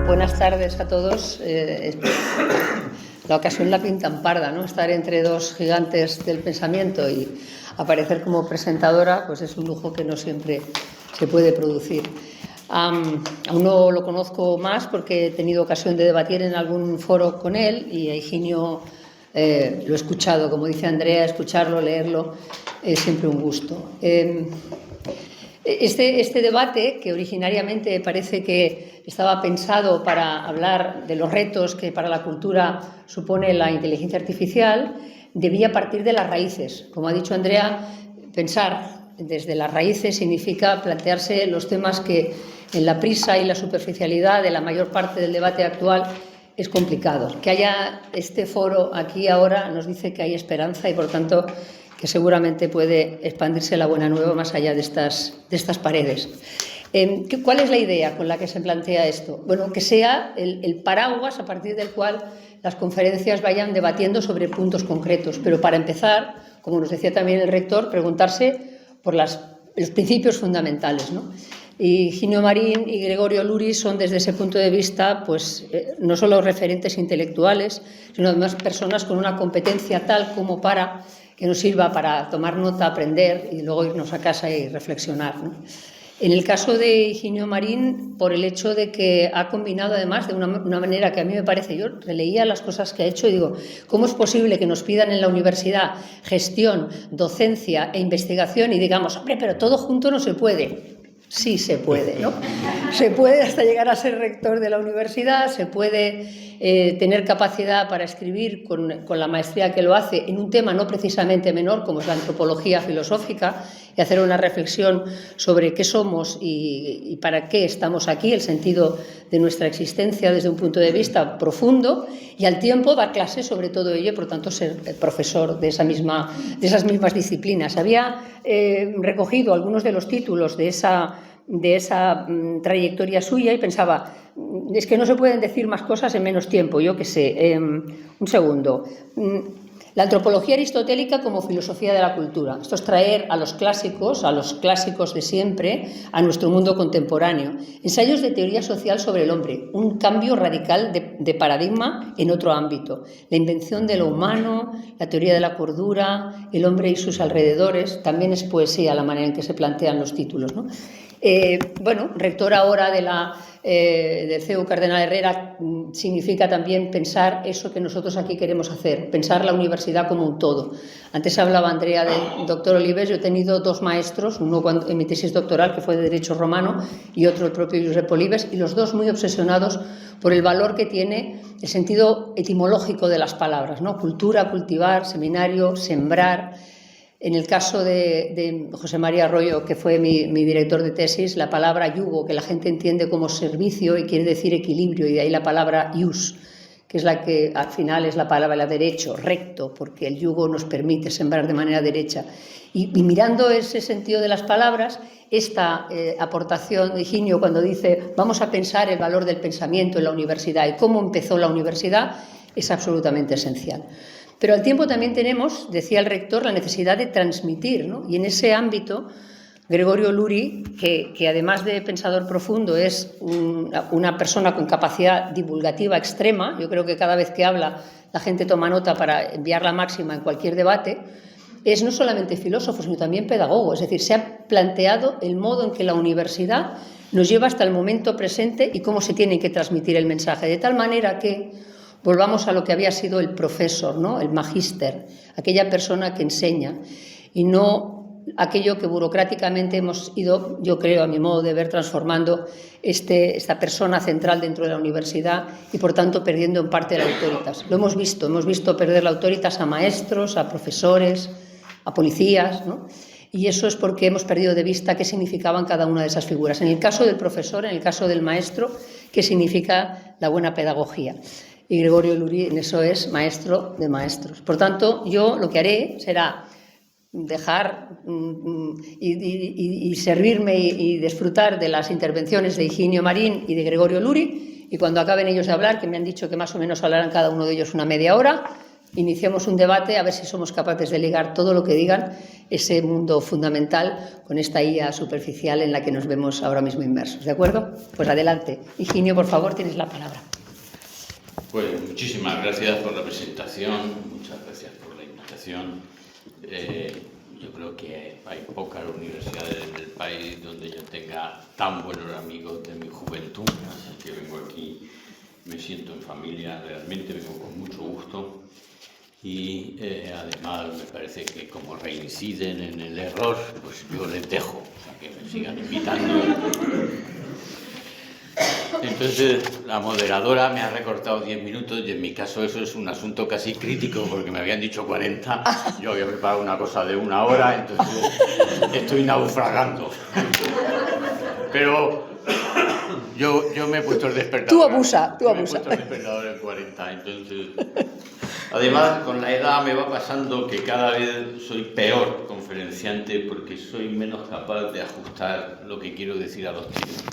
buenas tardes a todos. La ocasión la pintan parda, ¿no? Estar entre dos gigantes del pensamiento y aparecer como presentadora, pues es un lujo que no siempre se puede producir. Aún no lo conozco más porque he tenido ocasión de debatir en algún foro con él y a Higinio lo he escuchado, como dice Andrea, escucharlo, leerlo, es siempre un gusto. Este debate, que originariamente parece que estaba pensado para hablar de los retos que para la cultura supone la inteligencia artificial, debía partir de las raíces. Como ha dicho Andrea, pensar desde las raíces significa plantearse los temas que en la prisa y la superficialidad de la mayor parte del debate actual es complicado. Que haya este foro aquí ahora nos dice que hay esperanza y, por tanto, que seguramente puede expandirse la buena nueva más allá de estas paredes. ¿Cuál es la idea con la que se plantea esto? Bueno, que sea el paraguas a partir del cual las conferencias vayan debatiendo sobre puntos concretos, pero para empezar, como nos decía también el rector, preguntarse por los principios fundamentales, ¿no? Y Higinio Marín y Gregorio Luri son, desde ese punto de vista, pues, no solo referentes intelectuales, sino además personas con una competencia tal como para que nos sirva para tomar nota, aprender y luego irnos a casa y reflexionar, ¿no? En el caso de Higinio Marín, por el hecho de que ha combinado además de una manera que a mí me parece, yo releía las cosas que ha hecho y digo, ¿cómo es posible que nos pidan en la universidad gestión, docencia e investigación y digamos, hombre, pero todo junto no se puede? Sí se puede, ¿no? Se puede hasta llegar a ser rector de la universidad, se puede tener capacidad para escribir con la maestría que lo hace en un tema no precisamente menor como es la antropología filosófica y hacer una reflexión sobre qué somos y para qué estamos aquí, el sentido de nuestra existencia desde un punto de vista profundo y al tiempo dar clases sobre todo ello y por tanto ser profesor de esas mismas disciplinas. Había recogido algunos de los títulos de esa trayectoria suya y pensaba, es que no se pueden decir más cosas en menos tiempo, yo qué sé, un segundo. La antropología aristotélica como filosofía de la cultura. Esto es traer a los clásicos de siempre, a nuestro mundo contemporáneo. Ensayos de teoría social sobre el hombre, un cambio radical de paradigma en otro ámbito. La invención de lo humano, la teoría de la cordura, el hombre y sus alrededores, también es poesía la manera en que se plantean los títulos, ¿no? Bueno, rector ahora del CEU Cardenal Herrera significa también pensar eso que nosotros aquí queremos hacer, pensar la universidad como un todo. Antes hablaba Andrea del doctor Olives, yo he tenido dos maestros, uno en mi tesis doctoral que fue de Derecho Romano y otro el propio Josep Olives, y los dos muy obsesionados por el valor que tiene el sentido etimológico de las palabras, ¿no? Cultura, cultivar, seminario, sembrar. En el caso de José María Arroyo, que fue mi director de tesis, la palabra yugo, que la gente entiende como servicio y quiere decir equilibrio, y de ahí la palabra ius, que es la que al final es la palabra derecho, recto, porque el yugo nos permite sembrar de manera derecha. Y mirando ese sentido de las palabras, esta aportación de Higinio cuando dice vamos a pensar el valor del pensamiento en la universidad y cómo empezó la universidad, es absolutamente esencial. Pero al tiempo también tenemos, decía el rector, la necesidad de transmitir, ¿no? Y en ese ámbito, Gregorio Luri, que además de pensador profundo es una persona con capacidad divulgativa extrema, yo creo que cada vez que habla la gente toma nota para enviar la máxima en cualquier debate, es no solamente filósofo, sino también pedagogo. Es decir, se ha planteado el modo en que la universidad nos lleva hasta el momento presente y cómo se tiene que transmitir el mensaje, de tal manera que volvamos a lo que había sido el profesor, ¿no? El magíster, aquella persona que enseña y no aquello que burocráticamente hemos ido, yo creo, a mi modo de ver, transformando esta persona central dentro de la universidad y, por tanto, perdiendo en parte la autoritas. Lo hemos visto perder la autoritas a maestros, a profesores, a policías, ¿no? Y eso es porque hemos perdido de vista qué significaban cada una de esas figuras. En el caso del profesor, en el caso del maestro, qué significa la buena pedagogía. Y Gregorio Luri en eso es maestro de maestros. Por tanto, yo lo que haré será dejar y servirme y disfrutar de las intervenciones de Higinio Marín y de Gregorio Luri, y cuando acaben ellos de hablar, que me han dicho que más o menos hablarán cada uno de ellos una media hora, iniciemos un debate a ver si somos capaces de ligar todo lo que digan ese mundo fundamental con esta IA superficial en la que nos vemos ahora mismo inmersos. ¿De acuerdo? Pues adelante. Higinio, por favor, tienes la palabra. Pues muchísimas gracias por la presentación, muchas gracias por la invitación. Yo creo que hay pocas universidades en el país donde yo tenga tan buenos amigos de mi juventud, así que vengo aquí, me siento en familia, realmente vengo con mucho gusto y además me parece que como reinciden en el error, pues yo les dejo, o sea, que me sigan invitando. Entonces, la moderadora me ha recortado 10 minutos y en mi caso eso es un asunto casi crítico porque me habían dicho 40, yo había preparado una cosa de 1 hora, entonces estoy naufragando. Pero yo me he puesto el despertador. Tú abusa. Me he puesto el despertador en 40, entonces... Además, con la edad me va pasando que cada vez soy peor conferenciante porque soy menos capaz de ajustar lo que quiero decir a los tiempos.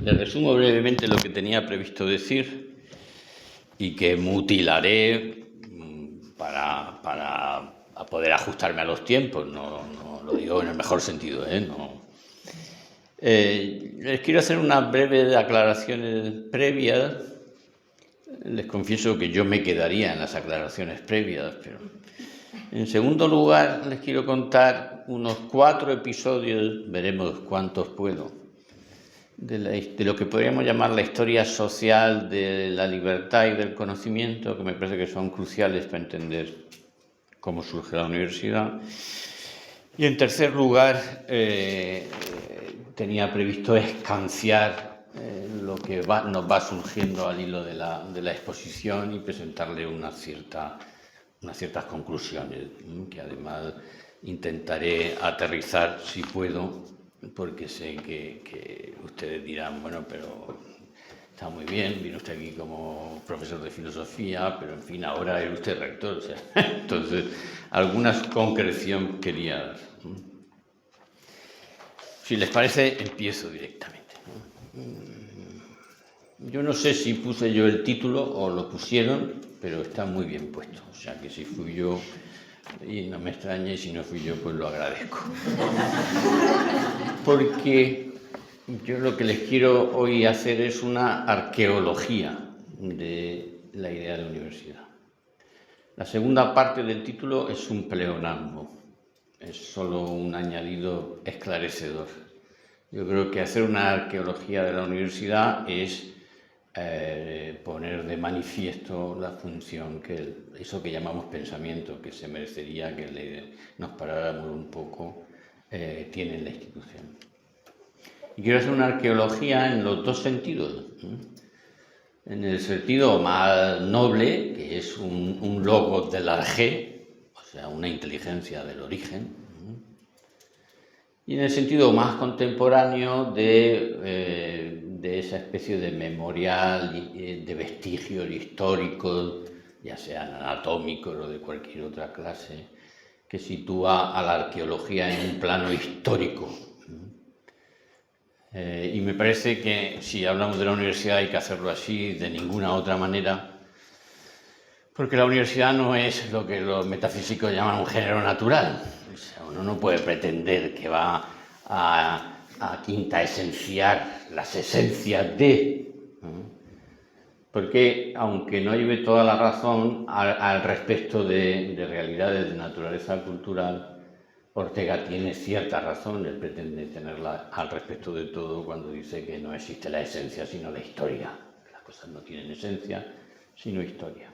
Les resumo brevemente lo que tenía previsto decir y que mutilaré para poder ajustarme a los tiempos, no lo digo en el mejor sentido, les quiero hacer unas breves aclaraciones previas. Les confieso que yo me quedaría en las aclaraciones previas, pero en segundo lugar les quiero contar unos 4 episodios, veremos cuántos puedo, de lo que podríamos llamar la historia social de la libertad y del conocimiento, que me parece que son cruciales para entender cómo surge la universidad. Y en tercer lugar, tenía previsto escanciar lo que nos va surgiendo al hilo de la exposición y presentarle unas ciertas conclusiones, que además intentaré aterrizar si puedo, porque sé que ustedes dirán, bueno, pero está muy bien, vino usted aquí como profesor de filosofía, pero en fin, ahora es usted rector, o sea, entonces alguna concreción quería dar. Si les parece, empiezo directamente. Yo no sé si puse yo el título o lo pusieron, pero está muy bien puesto, o sea que si fui yo, y no me extrañe, si no fui yo, pues lo agradezco. Porque yo lo que les quiero hoy hacer es una arqueología de la idea de la universidad. La segunda parte del título es un pleonasmo, es solo un añadido esclarecedor. Yo creo que hacer una arqueología de la universidad es poner de manifiesto la función que eso que llamamos pensamiento, que se merecería que nos paráramos un poco, tiene en la institución. Y quiero hacer una arqueología en los dos sentidos. En el sentido más noble, que es un logos del arjé, o sea, una inteligencia del origen, y en el sentido más contemporáneo de esa especie de memorial, de vestigios históricos, ya sean anatómicos o de cualquier otra clase, que sitúa a la arqueología en un plano histórico. Y me parece que si hablamos de la universidad hay que hacerlo así, de ninguna otra manera, porque la universidad no es lo que los metafísicos llaman un género natural. O sea, uno no puede pretender que va a quintaesenciar las esencias de... Porque, aunque no lleve toda la razón al respecto de realidades de naturaleza cultural, Ortega tiene cierta razón, él pretende tenerla al respecto de todo cuando dice que no existe la esencia sino la historia. Las cosas no tienen esencia sino historia.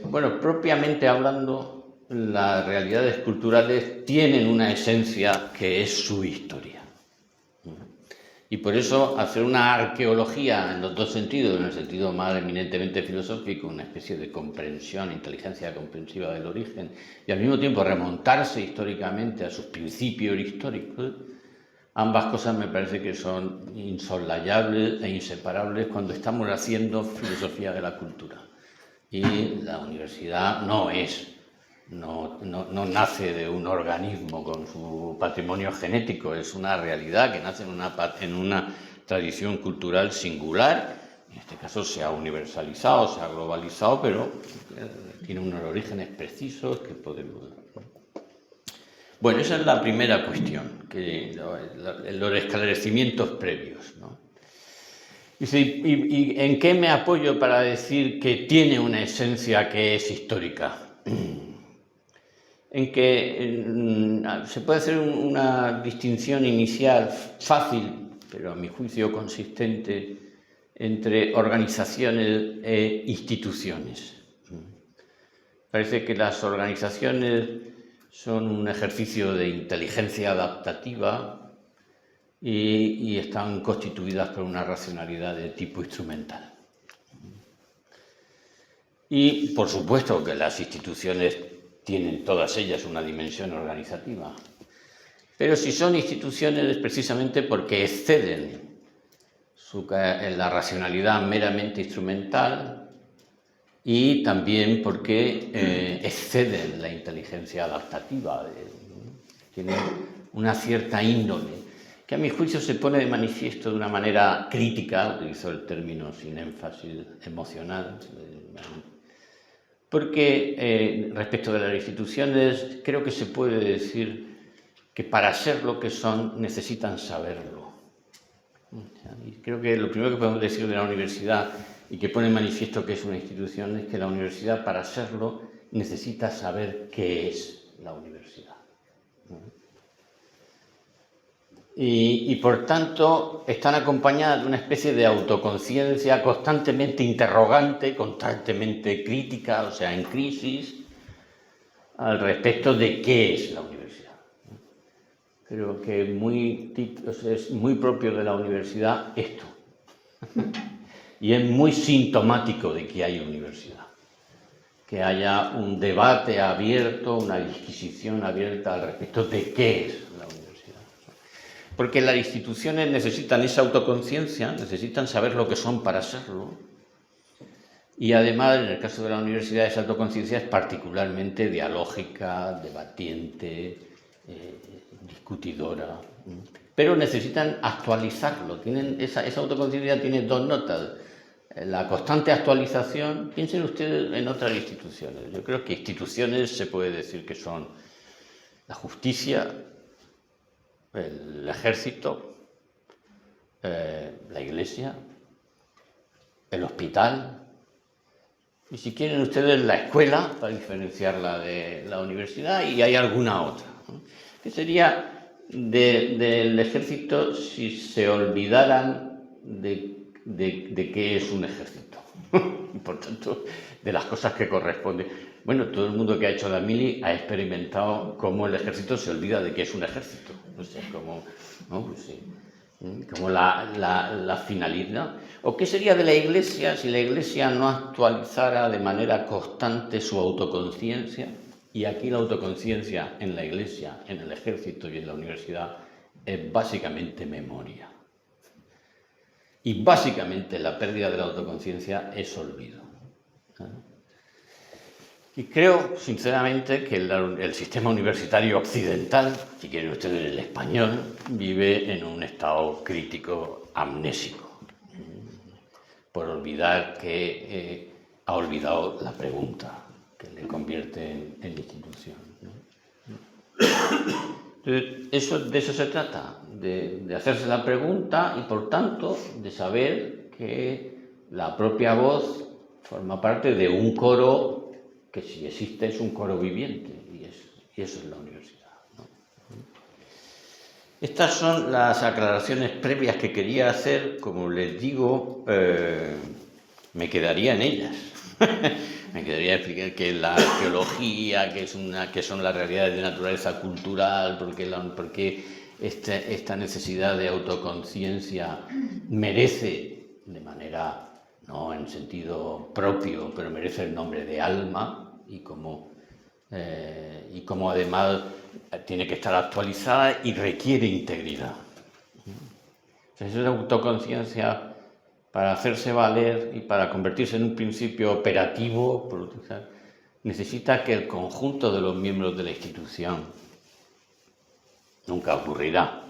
Bueno, propiamente hablando, las realidades culturales tienen una esencia que es su historia. Y por eso hacer una arqueología en los dos sentidos, en el sentido más eminentemente filosófico, una especie de comprensión, inteligencia comprensiva del origen, y al mismo tiempo remontarse históricamente a sus principios históricos, ambas cosas me parece que son insoslayables e inseparables cuando estamos haciendo filosofía de la cultura. Y la universidad no nace de un organismo con su patrimonio genético, es una realidad que nace en una tradición cultural singular En este caso se ha universalizado, se ha globalizado, pero tiene unos orígenes precisos que podemos... Bueno, esa es la primera cuestión, los esclarecimientos previos, ¿no? ¿Y en qué me apoyo para decir que tiene una esencia que es histórica? En que se puede hacer una distinción inicial fácil, pero a mi juicio consistente, entre organizaciones e instituciones. Parece que las organizaciones son un ejercicio de inteligencia adaptativa y están constituidas por una racionalidad de tipo instrumental. Y, por supuesto, que las instituciones tienen todas ellas una dimensión organizativa. Pero si son instituciones es precisamente porque exceden la racionalidad meramente instrumental y también porque exceden la inteligencia adaptativa. Tienen una cierta índole que a mi juicio se pone de manifiesto de una manera crítica, utilizo el término sin énfasis emocional, porque respecto de las instituciones creo que se puede decir que para ser lo que son necesitan saberlo. Y creo que lo primero que podemos decir de la universidad y que pone en manifiesto que es una institución es que la universidad, para serlo, necesita saber qué es la universidad. Y por tanto están acompañadas de una especie de autoconciencia constantemente interrogante, constantemente crítica, o sea, en crisis, al respecto de qué es la universidad. Creo que es muy propio de la universidad esto. Y es muy sintomático de que haya universidad. Que haya un debate abierto, una disquisición abierta al respecto de qué es la universidad. Porque las instituciones necesitan esa autoconciencia, necesitan saber lo que son para serlo. Y además, en el caso de la universidad, esa autoconciencia es particularmente dialógica, debatiente, discutidora. Pero necesitan actualizarlo. Esa autoconciencia tiene dos notas. La constante actualización. Piensen ustedes en otras instituciones. Yo creo que instituciones se puede decir que son la justicia, el ejército, la iglesia, el hospital y, si quieren ustedes, la escuela, para diferenciarla de la universidad, y hay alguna otra, ¿no? Que sería del ejército si se olvidaran de qué es un ejército. Por tanto, de las cosas que corresponden. Bueno, todo el mundo que ha hecho la mili ha experimentado cómo el ejército se olvida de qué es un ejército. O sea, como la finalidad. ¿O qué sería de la Iglesia si la Iglesia no actualizara de manera constante su autoconciencia? Y aquí la autoconciencia en la Iglesia, en el ejército y en la universidad es básicamente memoria. Y básicamente la pérdida de la autoconciencia es olvido. Y creo, sinceramente, que el sistema universitario occidental, si quieren ustedes el español, vive en un estado crítico amnésico, por olvidar que ha olvidado la pregunta, que le convierte en institución, ¿no? Entonces, de eso se trata, de hacerse la pregunta y, por tanto, de saber que la propia voz forma parte de un coro que, si existe, es un coro viviente, y eso es la universidad, ¿no? Estas son las aclaraciones previas que quería hacer. Como les digo, me quedaría en ellas. Me quedaría explicar qué es la arqueología, qué son las realidades de naturaleza cultural, por qué esta necesidad de autoconciencia merece, de manera no en sentido propio, pero merece el nombre de alma, y como además tiene que estar actualizada y requiere integridad. Entonces, esa autoconciencia, para hacerse valer y para convertirse en un principio operativo, necesita que el conjunto de los miembros de la institución, nunca ocurrirá,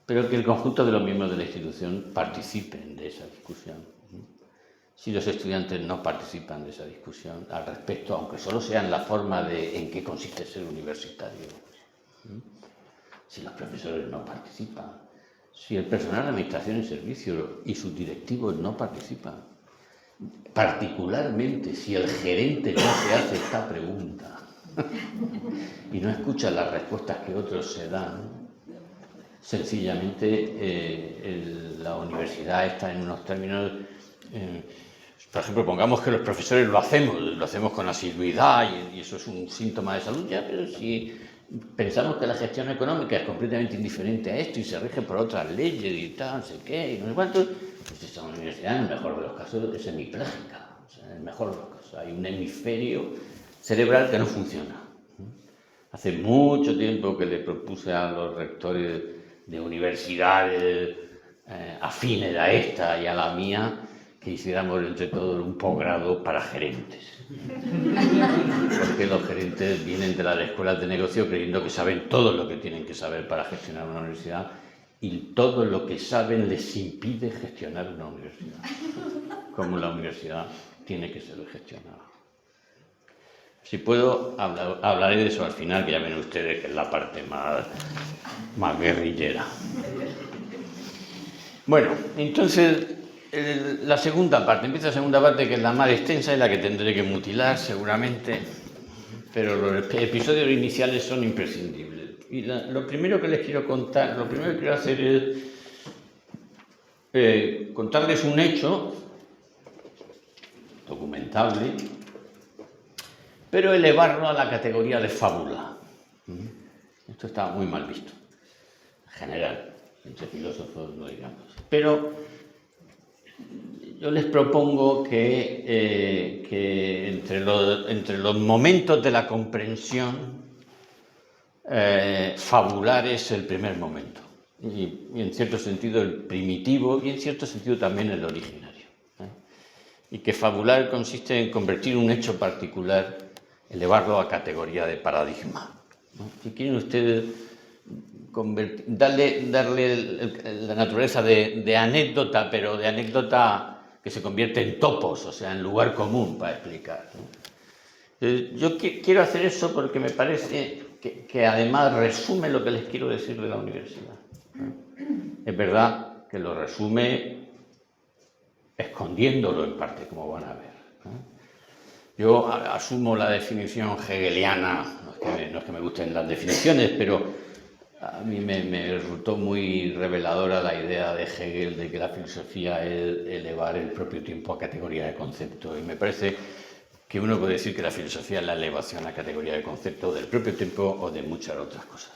pero que el conjunto de los miembros de la institución participen de esa discusión. si los estudiantes no participan de esa discusión al respecto, aunque solo sea en la forma en qué consiste ser universitario. Si los profesores no participan, si el personal de administración y servicio y sus directivos no participan, particularmente si el gerente no se hace esta pregunta y no escucha las respuestas que otros se dan, sencillamente la universidad está en unos términos... por ejemplo, pongamos que los profesores lo hacemos con asiduidad y eso es un síntoma de salud ya, pero si pensamos que la gestión económica es completamente indiferente a esto y se rige por otras leyes y tal, no sé qué, y no sé cuánto, pues esta universidad, en el mejor de los casos, es hemipléjica. O sea, en el mejor de los casos, hay un hemisferio cerebral que no funciona. Hace mucho tiempo que le propuse a los rectores de universidades afines a esta y a la mía que hiciéramos entre todos un posgrado para gerentes. Porque los gerentes vienen de las escuelas de negocio creyendo que saben todo lo que tienen que saber para gestionar una universidad y todo lo que saben les impide gestionar una universidad, como la universidad tiene que ser gestionada. Si puedo, hablaré de eso al final, que ya ven ustedes que es la parte más guerrillera. Bueno, entonces... la segunda parte, empieza la segunda parte, que es la más extensa y la que tendré que mutilar seguramente, pero los episodios iniciales son imprescindibles. Y lo primero que les quiero contar, lo primero que quiero hacer es contarles un hecho documentable, pero elevarlo a la categoría de fábula. Esto está muy mal visto, en general, entre filósofos no digamos, pero yo les propongo que entre los momentos de la comprensión, fabular es el primer momento, y en cierto sentido el primitivo, y en cierto sentido también el originario. Y que fabular consiste en convertir un hecho particular, elevarlo a categoría de paradigma. Si quieren ustedes darle la naturaleza de anécdota, pero de anécdota que se convierte en topos, o sea, en lugar común para explicar, ¿no? Yo quiero hacer eso porque me parece que además resume lo que les quiero decir de la universidad. Es verdad que lo resume escondiéndolo en parte, como van a ver. Yo asumo la definición hegeliana, no es que me gusten las definiciones, pero a mí me resultó muy reveladora la idea de Hegel de que la filosofía es elevar el propio tiempo a categoría de concepto. Y me parece que uno puede decir que la filosofía es la elevación a categoría de concepto del propio tiempo o de muchas otras cosas.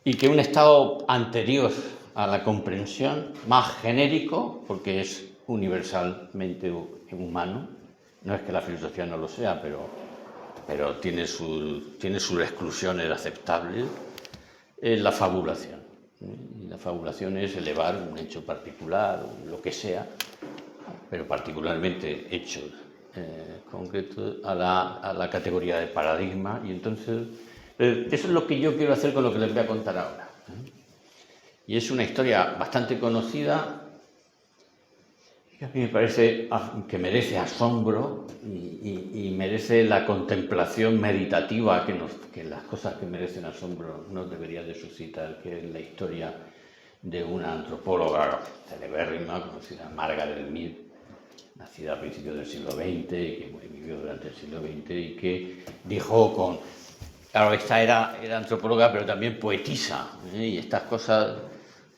Y que un estado anterior a la comprensión, más genérico, porque es universalmente humano, no es que la filosofía no lo sea, pero tiene sus exclusiones aceptables, es la fabulación. Y la fabulación es elevar un hecho particular, o lo que sea, pero particularmente hechos concretos, a la categoría de paradigma. Y entonces, eso es lo que yo quiero hacer con lo que les voy a contar ahora. Y es una historia bastante conocida, que a mí me parece que merece asombro y merece la contemplación meditativa que las cosas que merecen asombro nos debería de suscitar, que es la historia de una antropóloga celebérrima conocida, Margaret Mead, nacida a principios del siglo XX y que vivió durante el siglo XX y que dijo claro, esta era antropóloga pero también poetisa, y estas cosas...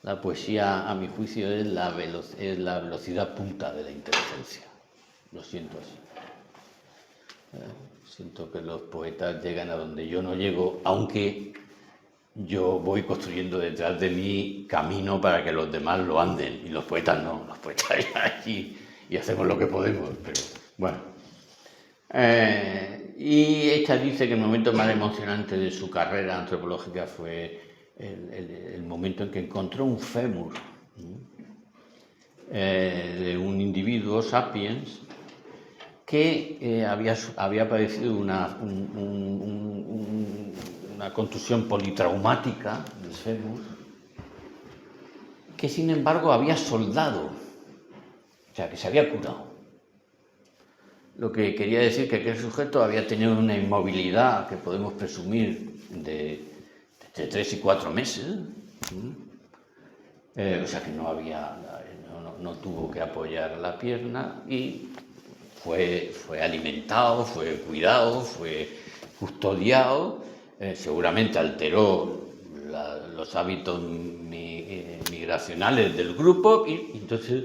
La poesía, a mi juicio, es la velocidad punta de la inteligencia. Lo siento así. Siento que los poetas llegan a donde yo no llego, aunque yo voy construyendo detrás de mí camino para que los demás lo anden. Y los poetas no, los poetas ya allí y hacemos lo que podemos. Pero bueno. Y ella dice que el momento más emocionante de su carrera antropológica fue el momento en que encontró un fémur de un individuo sapiens que había padecido una contusión politraumática del fémur, que sin embargo había soldado sea, que se había curado. Lo que quería decir que aquel sujeto había tenido una inmovilidad que podemos presumir de 3 y 4 meses, o sea que no tuvo que apoyar la pierna y fue alimentado, fue cuidado, fue custodiado, seguramente alteró los hábitos migracionales del grupo y entonces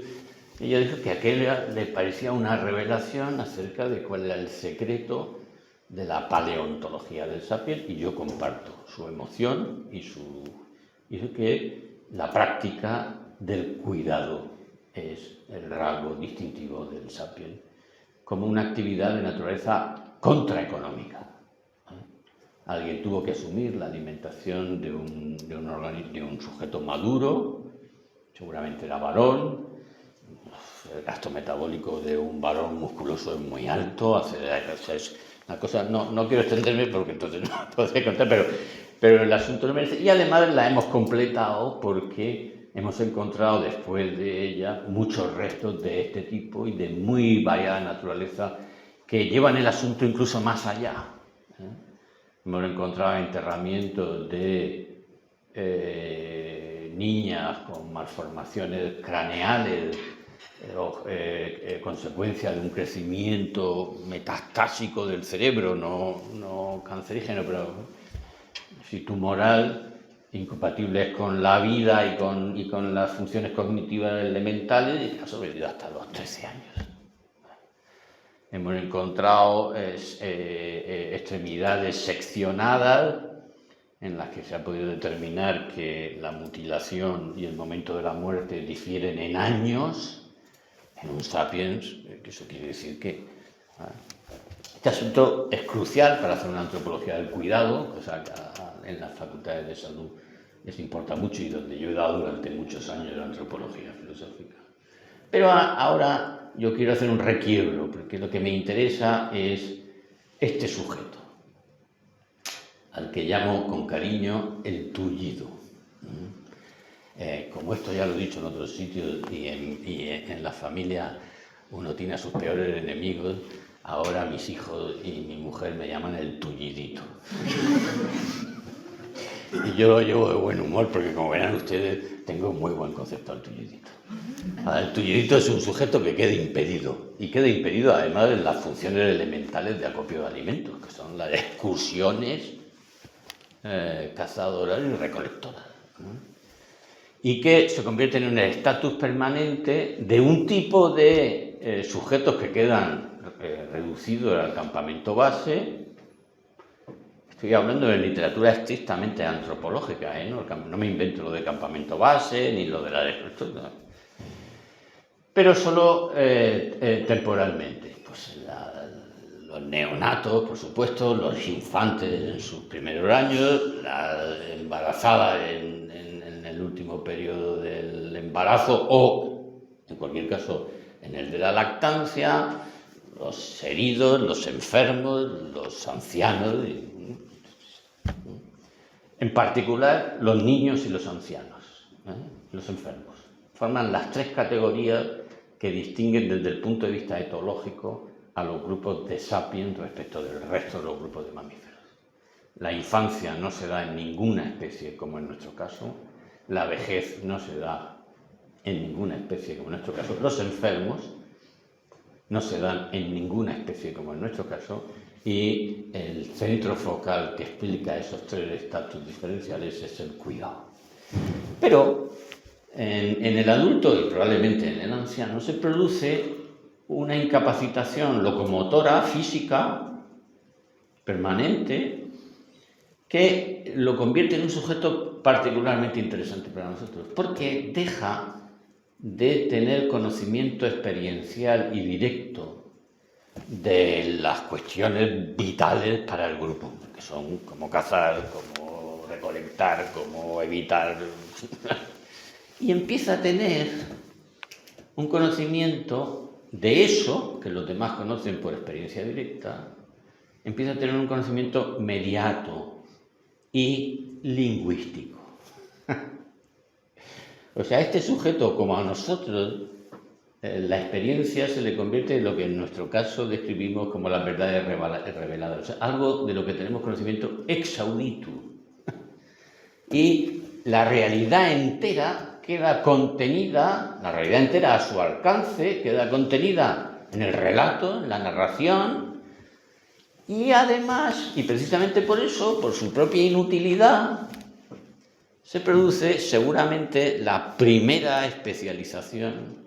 ella dijo que aquella le parecía una revelación acerca de cuál era el secreto de la paleontología del sapiens y yo comparto su emoción y dice que la práctica del cuidado es el rasgo distintivo del sapiens como una actividad de naturaleza contraeconómica. Alguien tuvo que asumir la alimentación de un sujeto maduro, seguramente era varón. El gasto metabólico de un varón musculoso es muy alto, es una cosa, no quiero extenderme porque entonces no podré contar, pero el asunto no merece. Y además la hemos completado porque hemos encontrado después de ella muchos restos de este tipo y de muy variada naturaleza que llevan el asunto incluso más allá. Hemos encontrado enterramientos de niñas con malformaciones craneales, consecuencia de un crecimiento metastásico del cerebro, no cancerígeno, pero sí tumoral, incompatibles con la vida y con las funciones cognitivas elementales, y ha sobrevivido hasta los 13 años. Hemos encontrado extremidades seccionadas en las que se ha podido determinar que la mutilación y el momento de la muerte difieren en años. En un sapiens, que eso quiere decir que este asunto es crucial para hacer una antropología del cuidado, cosa que en las facultades de salud les importa mucho y donde yo he dado durante muchos años la antropología filosófica. Pero ahora yo quiero hacer un requiebro, porque lo que me interesa es este sujeto, al que llamo con cariño el tullido. Como esto ya lo he dicho en otros sitios y en la familia uno tiene a sus peores enemigos, ahora mis hijos y mi mujer me llaman el tullidito. Y yo lo llevo de buen humor porque, como verán ustedes, tengo un muy buen concepto del tullidito. El tullidito es un sujeto que queda impedido, y queda impedido además de las funciones elementales de acopio de alimentos, que son las excursiones cazadoras y recolectoras. Y que se convierte en un estatus permanente de un tipo de sujetos que quedan reducidos al campamento base. Estoy hablando de literatura estrictamente antropológica, no me invento lo de campamento base ni lo de la destrucción, pero solo temporalmente. Pues los neonatos, por supuesto, los infantes en sus primeros años, la embarazada en el último periodo del embarazo o, en cualquier caso, en el de la lactancia, los heridos, los enfermos, los ancianos, en particular los niños y los ancianos, los enfermos. Forman las 3 categorías que distinguen desde el punto de vista etológico a los grupos de sapiens respecto del resto de los grupos de mamíferos. La infancia no se da en ninguna especie, como en nuestro caso. La vejez no se da en ninguna especie, como en nuestro caso. Los enfermos no se dan en ninguna especie, como en nuestro caso. Y el centro focal que explica esos 3 estatus diferenciales es el cuidado. Pero en el adulto y probablemente en el anciano se produce una incapacitación locomotora física permanente que lo convierte en un sujeto particularmente interesante para nosotros, porque deja de tener conocimiento experiencial y directo de las cuestiones vitales para el grupo, que son como cazar, como recolectar, como evitar, y empieza a tener un conocimiento de eso, que los demás conocen por experiencia directa, empieza a tener un conocimiento mediato y lingüístico. O sea, este sujeto, como a nosotros, la experiencia se le convierte en lo que en nuestro caso describimos como las verdades reveladas, o sea, algo de lo que tenemos conocimiento ex audito. Y la realidad entera queda contenida, la realidad entera a su alcance, queda contenida en el relato, en la narración, y además, y precisamente por eso, por su propia inutilidad, se produce seguramente la primera especialización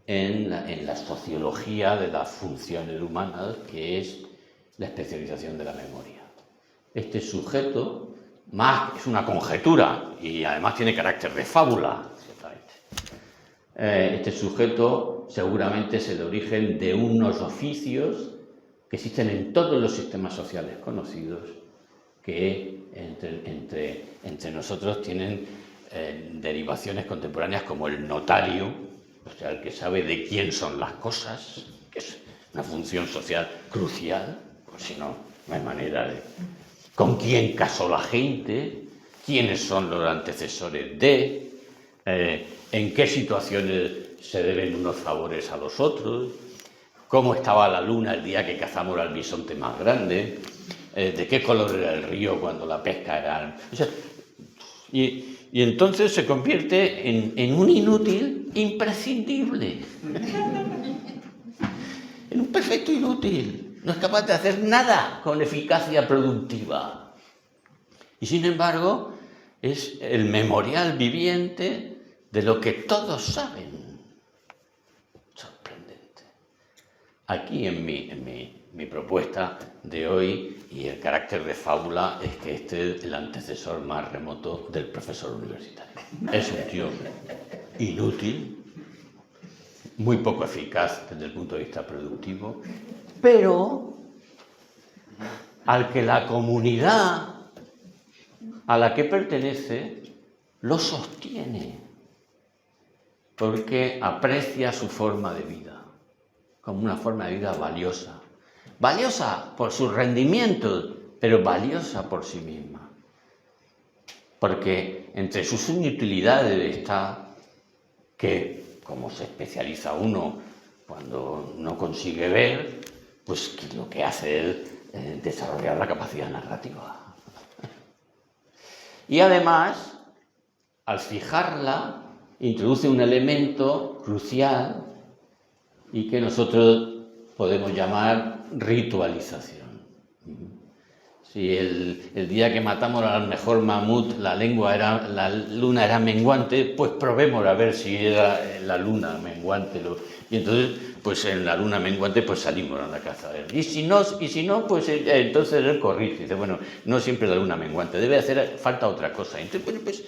en la sociología de las funciones humanas, que es la especialización de la memoria. Este sujeto, es una conjetura y además tiene carácter de fábula, ciertamente. Este sujeto seguramente es el origen de unos oficios que existen en todos los sistemas sociales conocidos, que entre nosotros tienen derivaciones contemporáneas como el notario, o sea, el que sabe de quién son las cosas, que es una función social crucial, pues si no, no hay manera de... con quién casó la gente, quiénes son los antecesores de, en qué situaciones se deben unos favores a los otros, cómo estaba la luna el día que cazamos al bisonte más grande, de qué color era el río cuando la pesca era... O sea, y entonces se convierte en un inútil imprescindible, en un perfecto inútil. No es capaz de hacer nada con eficacia productiva. Y sin embargo, es el memorial viviente de lo que todos saben. Sorprendente. Aquí en mi propuesta de hoy, y el carácter de fábula, es que este es el antecesor más remoto del profesor universitario. Es un tío inútil, muy poco eficaz desde el punto de vista productivo, pero al que la comunidad a la que pertenece lo sostiene, porque aprecia su forma de vida como una forma de vida valiosa. Valiosa por sus rendimientos, pero valiosa por sí misma. Porque entre sus inutilidades está que, como se especializa uno cuando no consigue ver, pues que lo que hace es desarrollar la capacidad narrativa. Y además, al fijarla, introduce un elemento crucial y que nosotros podemos llamar ritualización. Si el día que matamos al mejor mamut la luna era menguante, pues probemos a ver si era la luna menguante. Y entonces, pues en la luna menguante, pues salimos a la caza. Y si no, pues entonces él corrige. Dice, bueno, no siempre la luna menguante, debe hacer falta otra cosa. Entonces, bueno, pues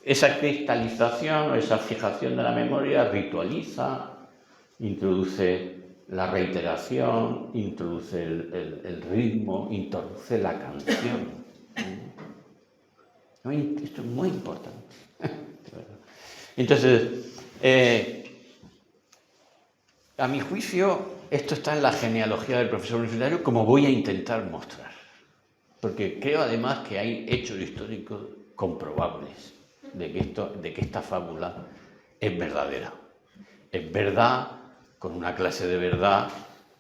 esa cristalización o esa fijación de la memoria ritualiza, introduce la reiteración, introduce el ritmo, introduce la canción. Esto es muy importante. Entonces, a mi juicio, esto está en la genealogía del profesor universitario, como voy a intentar mostrar. Porque creo además que hay hechos históricos comprobables de que esta fábula es verdadera. Es verdad, con una clase de verdad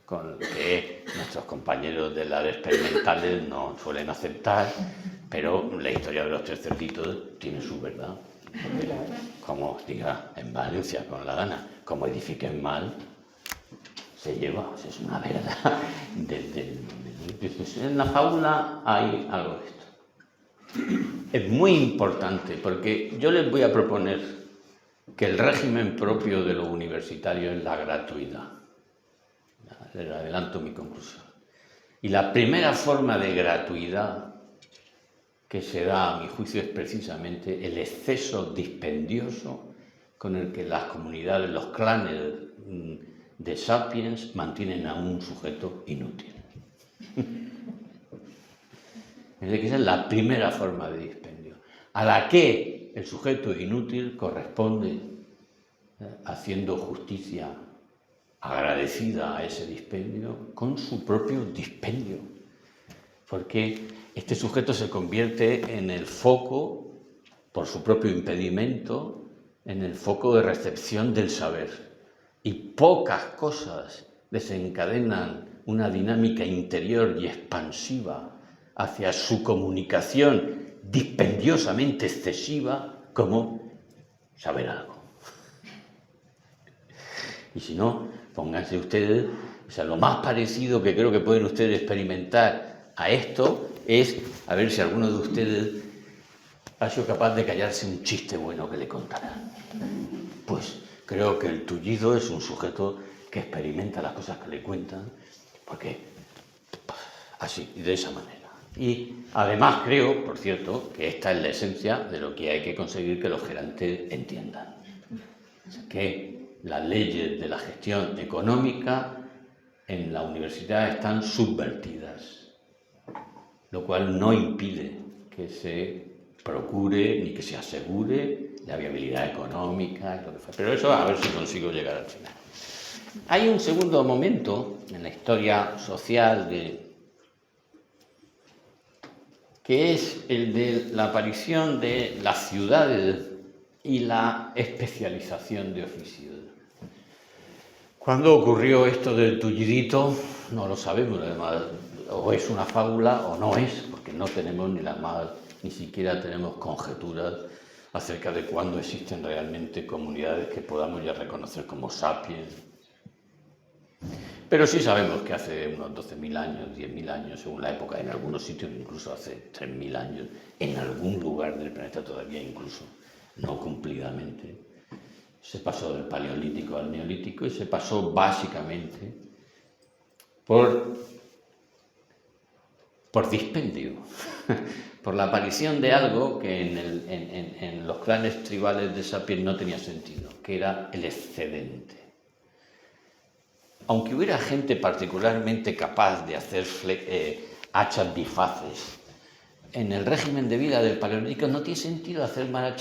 con que nuestros compañeros de las experimentales no suelen aceptar, pero la historia de los tres cerditos tiene su verdad. Porque, como os diga en Valencia con la gana, como edifiquen mal, se lleva, o sea, es una verdad. En la fábula hay algo de esto. Es muy importante porque yo les voy a proponer que el régimen propio de lo universitario es la gratuidad. Les adelanto mi conclusión. Y la primera forma de gratuidad que se da, a mi juicio, es precisamente el exceso dispendioso con el que las comunidades, los clanes de sapiens mantienen a un sujeto inútil. Es decir, que esa es la primera forma de dispendio, a la que el sujeto inútil corresponde haciendo justicia agradecida a ese dispendio con su propio dispendio, porque este sujeto se convierte en el foco, por su propio impedimento, en el foco de recepción del saber. y pocas cosas desencadenan una dinámica interior y expansiva hacia su comunicación dispendiosamente excesiva como saber algo. Y si no, pónganse ustedes, o sea, lo más parecido que creo que pueden ustedes experimentar a esto es a ver si alguno de ustedes ha sido capaz de callarse un chiste bueno que le contarán. Pues creo que el tullido es un sujeto que experimenta las cosas que le cuentan, porque así, de esa manera. Y además creo, por cierto, que esta es la esencia de lo que hay que conseguir que los gerentes entiendan. Que las leyes de la gestión económica en la universidad están subvertidas, lo cual no impide que se procure ni que se asegure la viabilidad económica, lo que fuera. Pero eso a ver si consigo llegar al final. Hay un segundo momento en la historia social que es el de la aparición de las ciudades y la especialización de oficios. ¿Cuándo ocurrió esto del tullidito? No lo sabemos, además, o es una fábula o no es, porque no tenemos ni siquiera tenemos conjeturas acerca de cuándo existen realmente comunidades que podamos ya reconocer como sapiens. Pero sí sabemos que hace unos 12.000 años, 10.000 años, según la época, en algunos sitios incluso hace 3.000 años, en algún lugar del planeta todavía incluso, no cumplidamente, se pasó del Paleolítico al Neolítico y se pasó básicamente por dispendio, por la aparición de algo que en los clanes tribales de Sapiens no tenía sentido, que era el excedente. Aunque hubiera gente particularmente capaz de hacer hachas bifaces, en el régimen de vida del Paleolítico no tiene sentido hacer más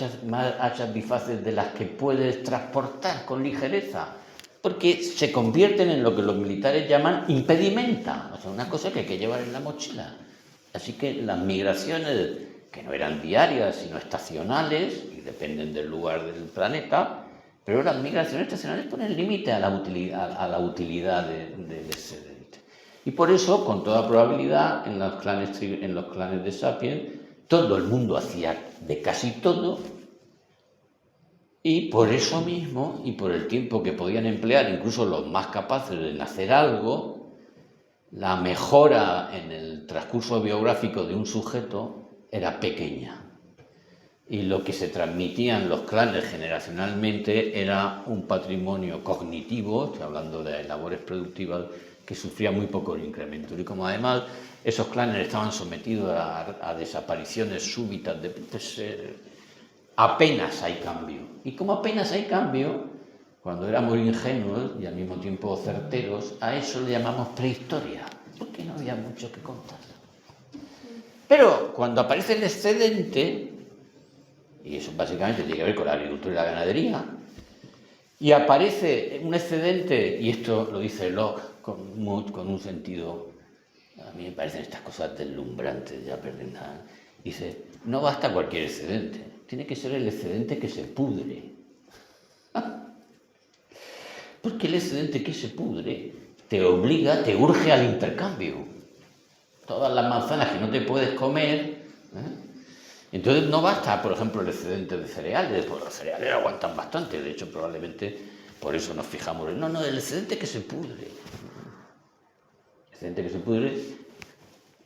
hachas bifaces de las que puedes transportar con ligereza, porque se convierten en lo que los militares llaman impedimenta, o sea, una cosa que hay que llevar en la mochila. Así que las migraciones, que no eran diarias, sino estacionales, y dependen del lugar del planeta, pero las migraciones estacionales ponen límite a la utilidad del excedente. Y por eso, con toda probabilidad, en los clanes de Sapiens, todo el mundo hacía de casi todo, y por eso mismo, y por el tiempo que podían emplear, incluso los más capaces de hacer algo, la mejora en el transcurso biográfico de un sujeto era pequeña. Y lo que se transmitía en los clanes generacionalmente era un patrimonio cognitivo, estoy hablando de labores productivas, que sufría muy poco el incremento. Y como además esos clanes estaban sometidos a desapariciones súbitas, apenas hay cambio. Y como apenas hay cambio, cuando éramos ingenuos y al mismo tiempo certeros, a eso le llamamos prehistoria, porque no había mucho que contar. Pero cuando aparece el excedente, y eso básicamente tiene que ver con la agricultura y la ganadería, y aparece un excedente, y esto lo dice Locke con un sentido, a mí me parecen estas cosas deslumbrantes, ya perden nada, dice, no basta cualquier excedente, tiene que ser el excedente que se pudre. Porque el excedente que se pudre te obliga, te urge al intercambio. Todas las manzanas que no te puedes comer, entonces no basta, por ejemplo, el excedente de cereales, pues los cereales aguantan bastante, de hecho probablemente por eso nos fijamos en el excedente que se pudre. El excedente que se pudre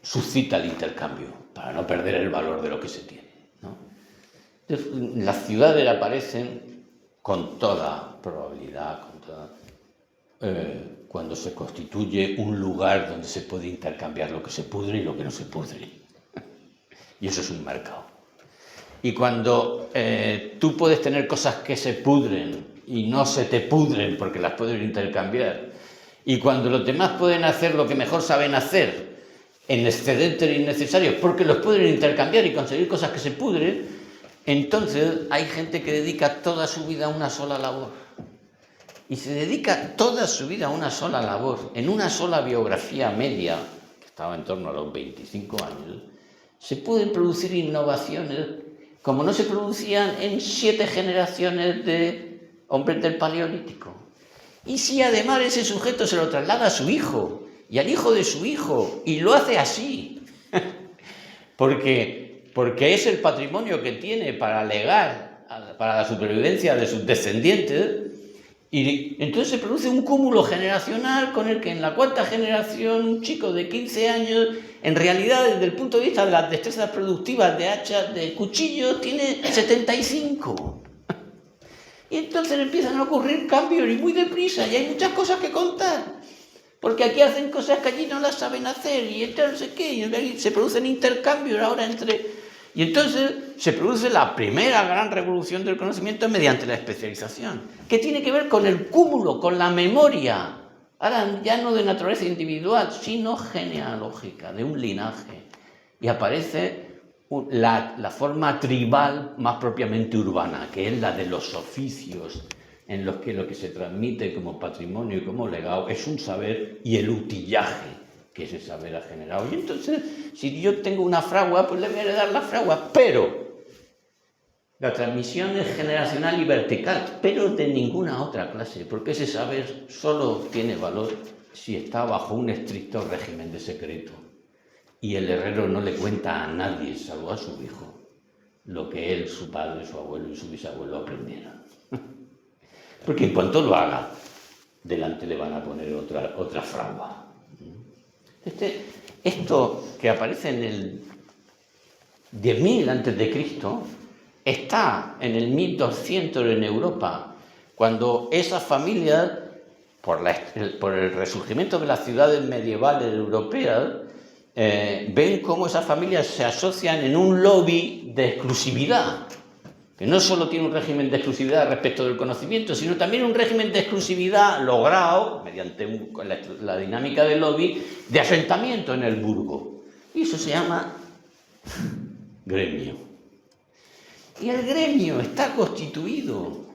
suscita el intercambio para no perder el valor de lo que se tiene, ¿no? Entonces, las ciudades aparecen con toda probabilidad, cuando se constituye un lugar donde se puede intercambiar lo que se pudre y lo que no se pudre. Y eso es un mercado. Y cuando tú puedes tener cosas que se pudren y no se te pudren porque las puedes intercambiar, y cuando los demás pueden hacer lo que mejor saben hacer en excedentes innecesarios porque los pueden intercambiar y conseguir cosas que se pudren, entonces hay gente que dedica toda su vida a una sola labor. Y se dedica toda su vida a una sola labor, en una sola biografía media, que estaba en torno a los 25 años, se pueden producir innovaciones como no se producían en 7 generaciones de hombres del Paleolítico. ¿Y si además ese sujeto se lo traslada a su hijo y al hijo de su hijo y lo hace así? porque es el patrimonio que tiene para legar, para la supervivencia de sus descendientes, y entonces se produce un cúmulo generacional con el que en la cuarta generación un chico de 15 años, en realidad desde el punto de vista de las destrezas productivas de hachas, de cuchillos, tiene 75. Y entonces empiezan a ocurrir cambios y muy deprisa, y hay muchas cosas que contar, porque aquí hacen cosas que allí no las saben hacer, y entonces no sé qué, y se producen intercambios ahora entre... Y entonces se produce la primera gran revolución del conocimiento mediante la especialización, que tiene que ver con el cúmulo, con la memoria, ahora ya no de naturaleza individual, sino genealógica, de un linaje. Y aparece la forma tribal más propiamente urbana, que es la de los oficios, en los que lo que se transmite como patrimonio y como legado es un saber y el utillaje que ese saber ha generado. Y entonces, si yo tengo una fragua, pues le voy a heredar la fragua, pero la transmisión es generacional y vertical, pero de ninguna otra clase, porque ese saber solo tiene valor si está bajo un estricto régimen de secreto. Y el herrero no le cuenta a nadie, salvo a su hijo, lo que él, su padre, su abuelo y su bisabuelo aprendieron. Porque en cuanto lo haga, delante le van a poner otra fragua. Esto que aparece en el 10.000 a.C. está en el 1200 en Europa, cuando esas familias, por el resurgimiento de las ciudades medievales europeas, ven cómo esas familias se asocian en un lobby de exclusividad, que no solo tiene un régimen de exclusividad respecto del conocimiento, sino también un régimen de exclusividad logrado, mediante la dinámica del lobby, de asentamiento en el burgo. Y eso se llama gremio. Y el gremio está constituido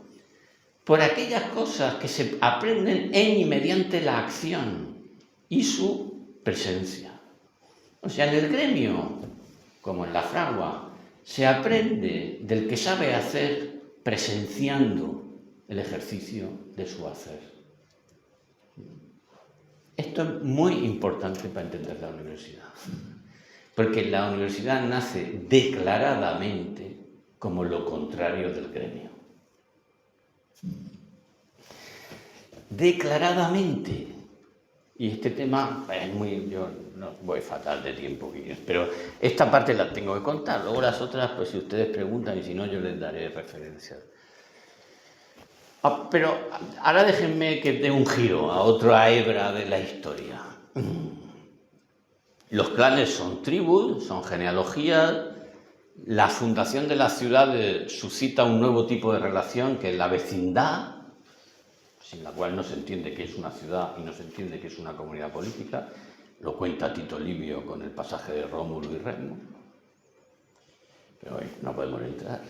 por aquellas cosas que se aprenden en y mediante la acción y su presencia. O sea, en el gremio, como en la fragua, se aprende del que sabe hacer presenciando el ejercicio de su hacer. Esto es muy importante para entender la universidad, porque la universidad nace declaradamente como lo contrario del gremio. Declaradamente. Y este tema es muy... Yo no voy fatal de tiempo, pero esta parte la tengo que contar. Luego las otras, pues si ustedes preguntan y si no, yo les daré referencias. Pero ahora déjenme que dé un giro a otra hebra de la historia. Los clanes son tribus, son genealogías. La fundación de las ciudades suscita un nuevo tipo de relación que es la vecindad, sin la cual no se entiende qué es una ciudad y no se entiende qué es una comunidad política. Lo cuenta Tito Livio con el pasaje de Rómulo y Remo. Pero hoy no podemos entrar.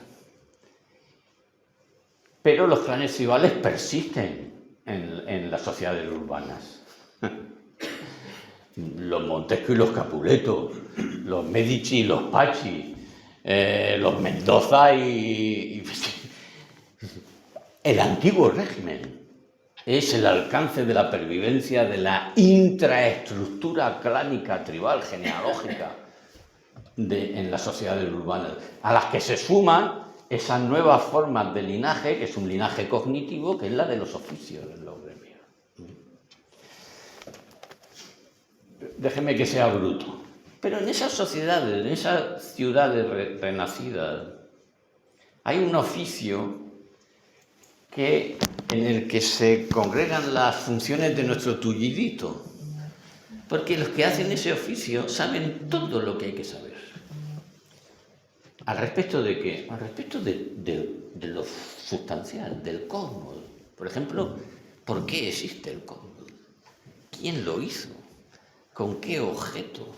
Pero los clanes tribales persisten en las sociedades urbanas. Los Montesco y los Capuleto, los Medici y los Pachi, los Mendoza y el antiguo régimen. Es el alcance de la pervivencia de la intraestructura clánica, tribal, genealógica en las sociedades urbanas, a las que se suman esas nuevas formas de linaje, que es un linaje cognitivo, que es la de los oficios de los gremios. Déjeme que sea bruto. Pero en esas sociedades, en esas ciudades renacidas, hay un oficio en el que se congregan las funciones de nuestro tullidito, porque los que hacen ese oficio saben todo lo que hay que saber. ¿Al respecto de qué? Al respecto de lo sustancial, del cosmos. Por ejemplo, ¿por qué existe el cosmos? ¿Quién lo hizo? ¿Con qué objeto?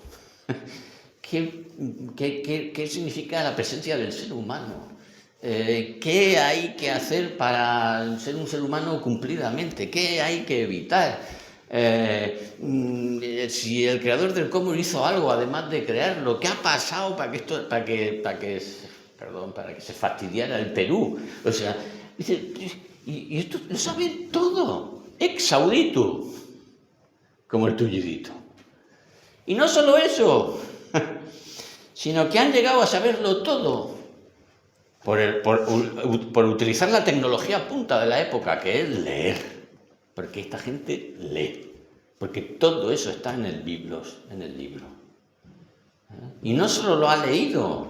¿Qué significa la presencia del ser humano? ¿Qué hay que hacer para ser un ser humano cumplidamente? ¿Qué hay que evitar? Si el creador del cosmos hizo algo además de crearlo, ¿qué ha pasado para que se fastidiara el Perú? O sea, y esto lo saben todo. exaudito, como el tullidito. Y no solo eso, sino que han llegado a saberlo todo por utilizar la tecnología punta de la época, que es leer. Porque esta gente lee. Porque todo eso está en el libro. Y no solo lo ha leído,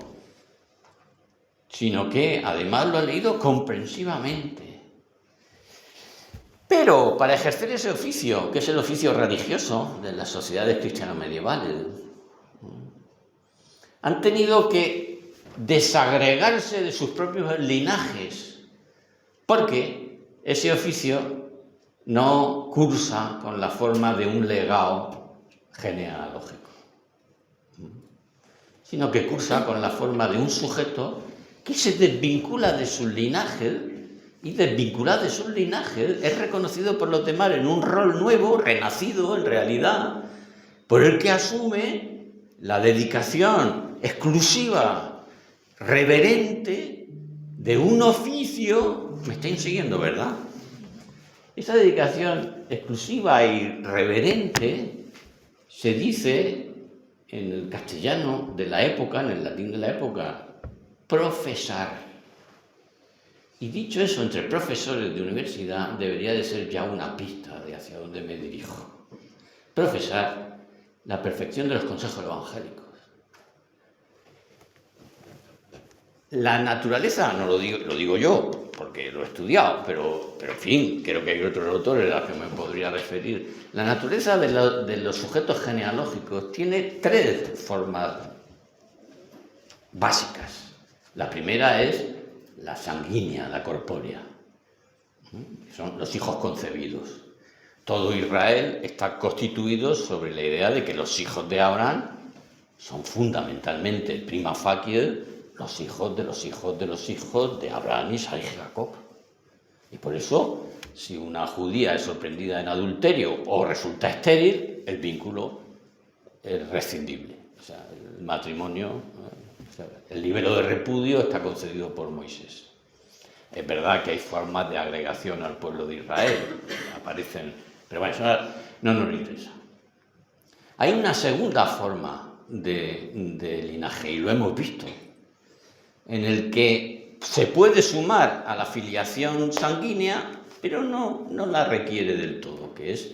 sino que además lo ha leído comprensivamente. Pero para ejercer ese oficio, que es el oficio religioso de las sociedades cristiano-medievales, han tenido que desagregarse de sus propios linajes, porque ese oficio no cursa con la forma de un legado genealógico, sino que cursa con la forma de un sujeto que se desvincula de sus linajes, y desvinculado de sus linajes es reconocido por los demás en un rol nuevo, renacido en realidad, por el que asume la dedicación exclusiva, reverente, de un oficio. ¿Me estáis siguiendo, verdad? Esa dedicación exclusiva y reverente se dice en el castellano de la época, en el latín de la época, profesar. Y dicho eso, entre profesores de universidad debería de ser ya una pista de hacia dónde me dirijo. Profesar la perfección de los consejos evangélicos. La naturaleza, no lo digo yo, porque lo he estudiado, pero en fin, creo que hay otros autores a los que me podría referir. La naturaleza de los sujetos genealógicos tiene tres formas básicas. La primera es la sanguínea, la corpórea. Son los hijos concebidos. Todo Israel está constituido sobre la idea de que los hijos de Abraham son fundamentalmente, prima facie, los hijos de los hijos de los hijos de Abraham, Isaac y Jacob. Y por eso, si una judía es sorprendida en adulterio o resulta estéril, el vínculo es rescindible. O sea, el matrimonio, el libelo de repudio está concedido por Moisés. Es verdad que hay formas de agregación al pueblo de Israel, aparecen, pero bueno, eso no nos interesa. Hay una segunda forma de linaje, y lo hemos visto, en el que se puede sumar a la filiación sanguínea, pero no la requiere del todo, que es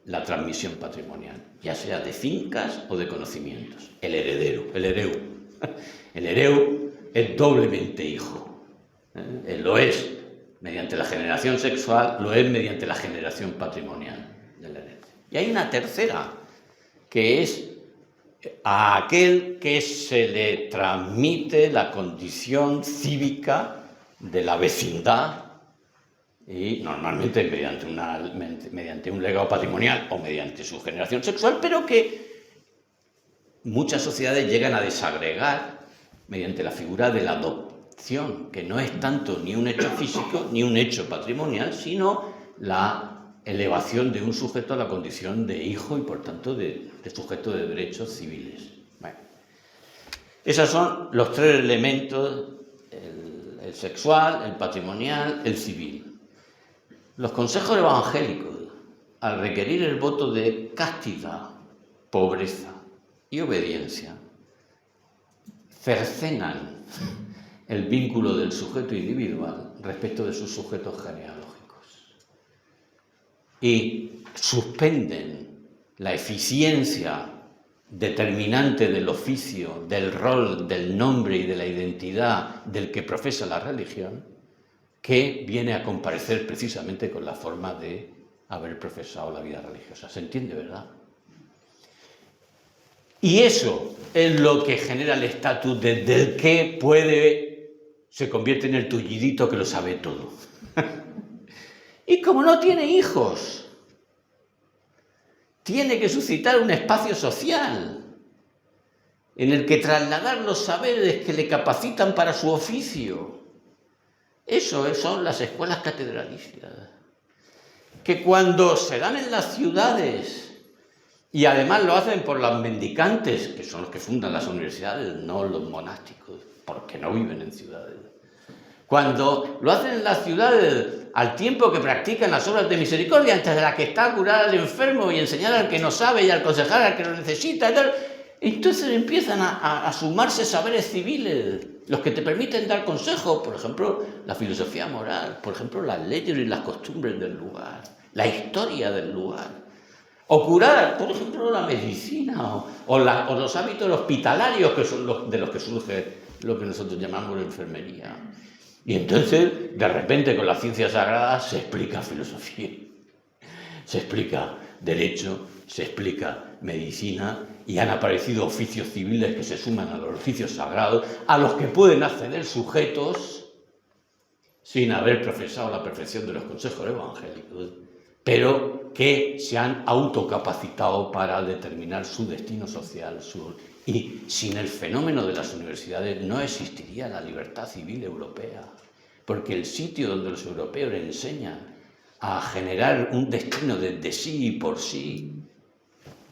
la transmisión patrimonial, ya sea de fincas o de conocimientos. El heredero, el hereu. El hereu es doblemente hijo. Él lo es mediante la generación sexual, lo es mediante la generación patrimonial de la herencia. Y hay una tercera, que es a aquel que se le transmite la condición cívica de la vecindad, y normalmente mediante un legado patrimonial o mediante su generación sexual, pero que muchas sociedades llegan a desagregar mediante la figura de la adopción, que no es tanto ni un hecho físico ni un hecho patrimonial, sino la elevación de un sujeto a la condición de hijo y, por tanto, de sujeto de derechos civiles. Bueno, esos son los tres elementos, el sexual, el patrimonial, el civil. Los consejos evangélicos, al requerir el voto de castidad, pobreza y obediencia, cercenan el vínculo del sujeto individual respecto de sus sujetos genealógicos y suspenden la eficiencia determinante del oficio, del rol, del nombre y de la identidad del que profesa la religión, que viene a comparecer precisamente con la forma de haber profesado la vida religiosa. ¿Se entiende, verdad? Y eso es lo que genera el estatus del que se convierte en el tullidito que lo sabe todo. Y como no tiene hijos, tiene que suscitar un espacio social en el que trasladar los saberes que le capacitan para su oficio. Eso son las escuelas catedralicias, que cuando se dan en las ciudades, y además lo hacen por los mendicantes, que son los que fundan las universidades, no los monásticos, porque no viven en ciudades. Cuando lo hacen en las ciudades al tiempo que practican las obras de misericordia, antes de la que está a curar al enfermo y enseñar al que no sabe y aconsejar al que lo necesita y tal, entonces empiezan a sumarse saberes civiles, los que te permiten dar consejos, por ejemplo, la filosofía moral, por ejemplo, las leyes y las costumbres del lugar, la historia del lugar, o curar, por ejemplo, la medicina, o los hábitos hospitalarios, que son de los que surge lo que nosotros llamamos enfermería. Y entonces, de repente, con la ciencia sagrada se explica filosofía, se explica derecho, se explica medicina, y han aparecido oficios civiles que se suman a los oficios sagrados, a los que pueden acceder sujetos sin haber profesado la perfección de los consejos evangélicos, pero que se han autocapacitado para determinar su destino social. Y sin el fenómeno de las universidades no existiría la libertad civil europea, porque el sitio donde los europeos enseñan a generar un destino desde sí y por sí,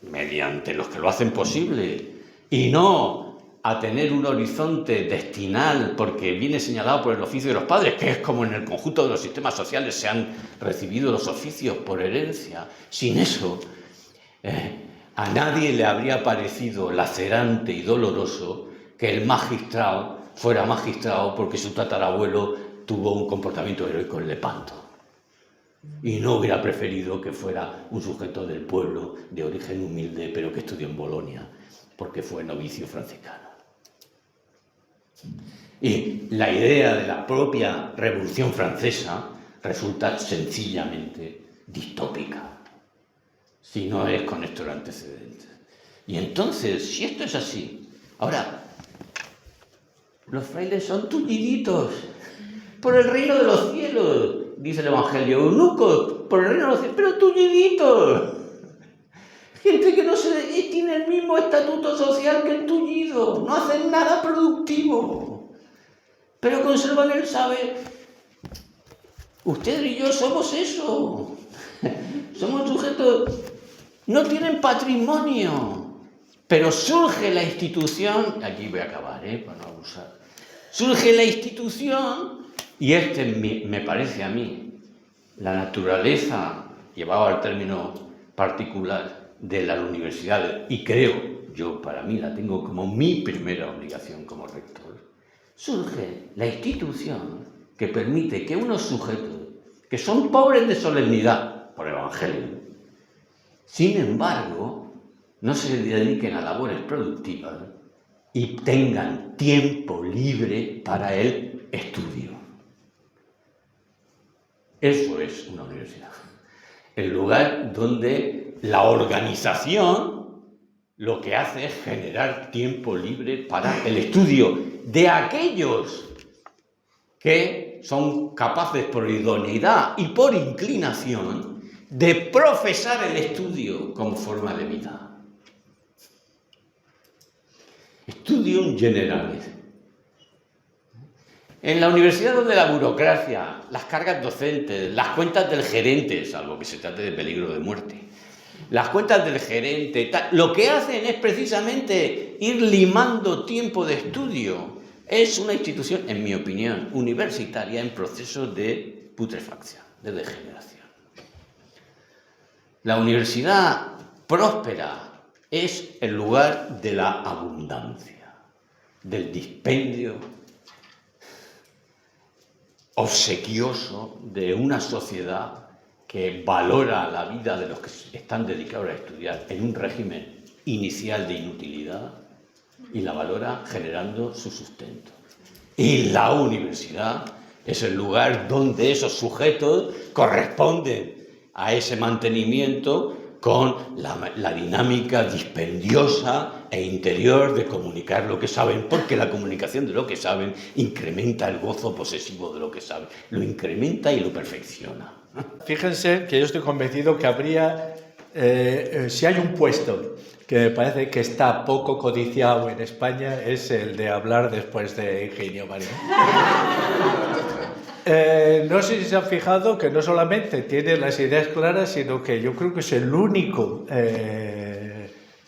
mediante los que lo hacen posible, y no a tener un horizonte destinal porque viene señalado por el oficio de los padres, que es como en el conjunto de los sistemas sociales se han recibido los oficios por herencia. Sin eso, a nadie le habría parecido lacerante y doloroso que el magistrado fuera magistrado porque su tatarabuelo tuvo un comportamiento heroico en Lepanto. Y no hubiera preferido que fuera un sujeto del pueblo de origen humilde, pero que estudió en Bolonia, porque fue novicio franciscano. Y la idea de la propia Revolución Francesa resulta sencillamente distópica, si no es con estos antecedentes. Y entonces, si esto es así, ahora, los frailes son tulliditos por el reino de los cielos, dice el Evangelio, eunucos por el reino de los cielos, pero tulliditos. Gente que no tiene el mismo estatuto social que el tullido, no hacen nada productivo, pero conservan el saber. Usted y yo somos eso, somos sujetos, no tienen patrimonio, pero surge la institución, aquí voy a acabar, para no abusar, surge la institución, y me parece a mí la naturaleza, llevado al término particular, de las universidades, y creo, yo para mí la tengo como mi primera obligación como rector, surge la institución que permite que unos sujetos que son pobres de solemnidad por evangelio, sin embargo, no se dediquen a labores productivas y tengan tiempo libre para el estudio. Eso es una universidad. El lugar donde la organización lo que hace es generar tiempo libre para el estudio de aquellos que son capaces por idoneidad y por inclinación de profesar el estudio como forma de vida. Studium generale. En la universidad donde la burocracia, las cargas docentes, las cuentas del gerente, salvo que se trate de peligro de muerte, las cuentas del gerente, lo que hacen es precisamente ir limando tiempo de estudio. Es una institución, en mi opinión, universitaria en proceso de putrefacción, de degeneración. La universidad próspera es el lugar de la abundancia, del dispendio obsequioso de una sociedad que valora la vida de los que están dedicados a estudiar en un régimen inicial de inutilidad y la valora generando su sustento. Y la universidad es el lugar donde esos sujetos corresponden a ese mantenimiento con la dinámica dispendiosa e interior de comunicar lo que saben, porque la comunicación de lo que saben incrementa el gozo posesivo de lo que saben, lo incrementa y lo perfecciona. Fíjense que yo estoy convencido que habría, si hay un puesto que me parece que está poco codiciado en España, es el de hablar después de Ingenio Marín. No sé si se han fijado que no solamente tiene las ideas claras, sino que yo creo que es el único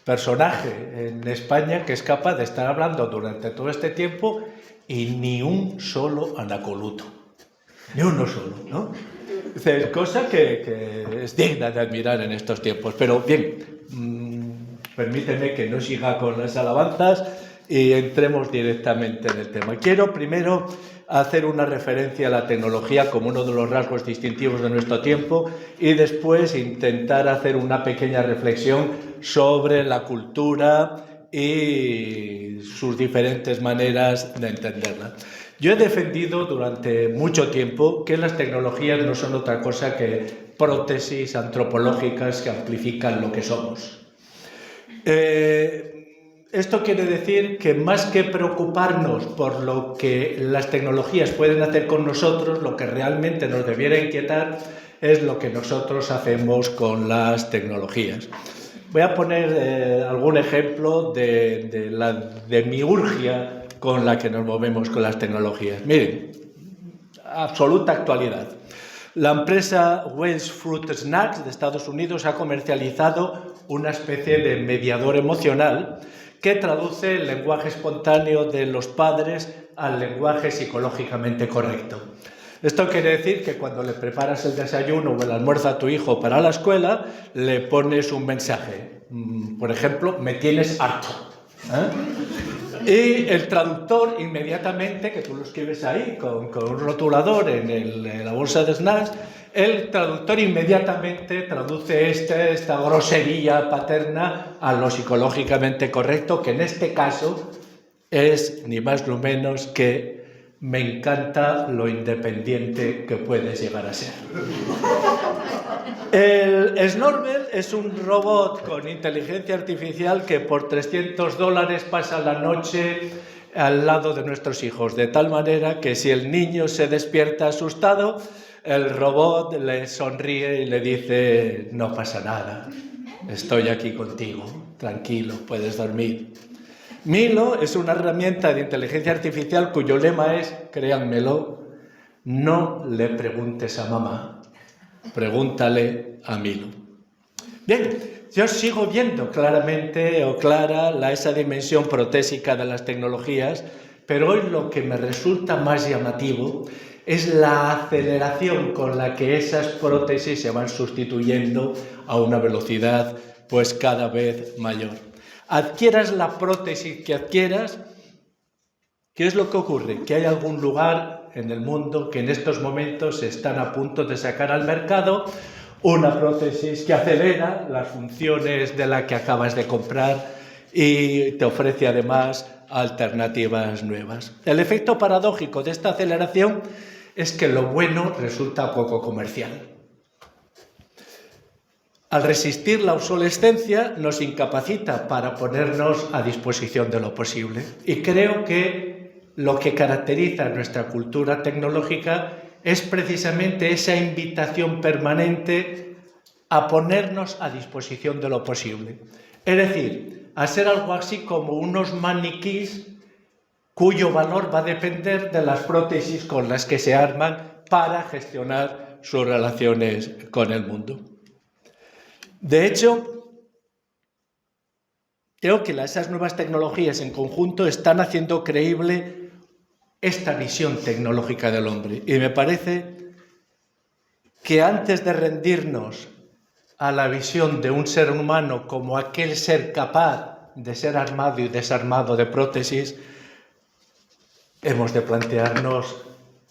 personaje en España que es capaz de estar hablando durante todo este tiempo y ni un solo anacoluto. Ni uno solo, ¿no? Es cosa que es digna de admirar en estos tiempos. Pero bien, permíteme que no siga con las alabanzas y entremos directamente en el tema. Quiero primero hacer una referencia a la tecnología como uno de los rasgos distintivos de nuestro tiempo y después intentar hacer una pequeña reflexión sobre la cultura y sus diferentes maneras de entenderla. Yo he defendido durante mucho tiempo que las tecnologías no son otra cosa que prótesis antropológicas que amplifican lo que somos. Esto quiere decir que más que preocuparnos por lo que las tecnologías pueden hacer con nosotros, lo que realmente nos debiera inquietar es lo que nosotros hacemos con las tecnologías. Voy a poner algún ejemplo de la demiurgia con la que nos movemos con las tecnologías. Miren, absoluta actualidad. La empresa Wells Fruit Snacks de Estados Unidos ha comercializado una especie de mediador emocional que traduce el lenguaje espontáneo de los padres al lenguaje psicológicamente correcto. Esto quiere decir que cuando le preparas el desayuno o el almuerzo a tu hijo para la escuela, le pones un mensaje. Por ejemplo, me tienes harto. Y el traductor inmediatamente, que tú lo escribes ahí con un rotulador en la bolsa de snacks, el traductor inmediatamente traduce esta grosería paterna a lo psicológicamente correcto, que en este caso es ni más ni menos que me encanta lo independiente que puedes llegar a ser. El Snorbel es un robot con inteligencia artificial que por $300 pasa la noche al lado de nuestros hijos, de tal manera que si el niño se despierta asustado, el robot le sonríe y le dice, no pasa nada, estoy aquí contigo, tranquilo, puedes dormir. Milo es una herramienta de inteligencia artificial cuyo lema es, créanmelo, no le preguntes a mamá, pregúntale a Milo. Bien, yo sigo viendo claramente o clara esa dimensión protésica de las tecnologías, pero hoy lo que me resulta más llamativo es la aceleración con la que esas prótesis se van sustituyendo a una velocidad pues cada vez mayor. Adquieras la prótesis que adquieras, ¿qué es lo que ocurre? Que hay algún lugar en el mundo que en estos momentos están a punto de sacar al mercado una prótesis que acelera las funciones de la que acabas de comprar y te ofrece además alternativas nuevas. El efecto paradójico de esta aceleración es que lo bueno resulta poco comercial. Al resistir la obsolescencia nos incapacita para ponernos a disposición de lo posible. Y creo que lo que caracteriza nuestra cultura tecnológica es precisamente esa invitación permanente a ponernos a disposición de lo posible. Es decir, a ser algo así como unos maniquís cuyo valor va a depender de las prótesis con las que se arman para gestionar sus relaciones con el mundo. De hecho, creo que esas nuevas tecnologías en conjunto están haciendo creíble esta visión tecnológica del hombre. Y me parece que antes de rendirnos a la visión de un ser humano como aquel ser capaz de ser armado y desarmado de prótesis, hemos de plantearnos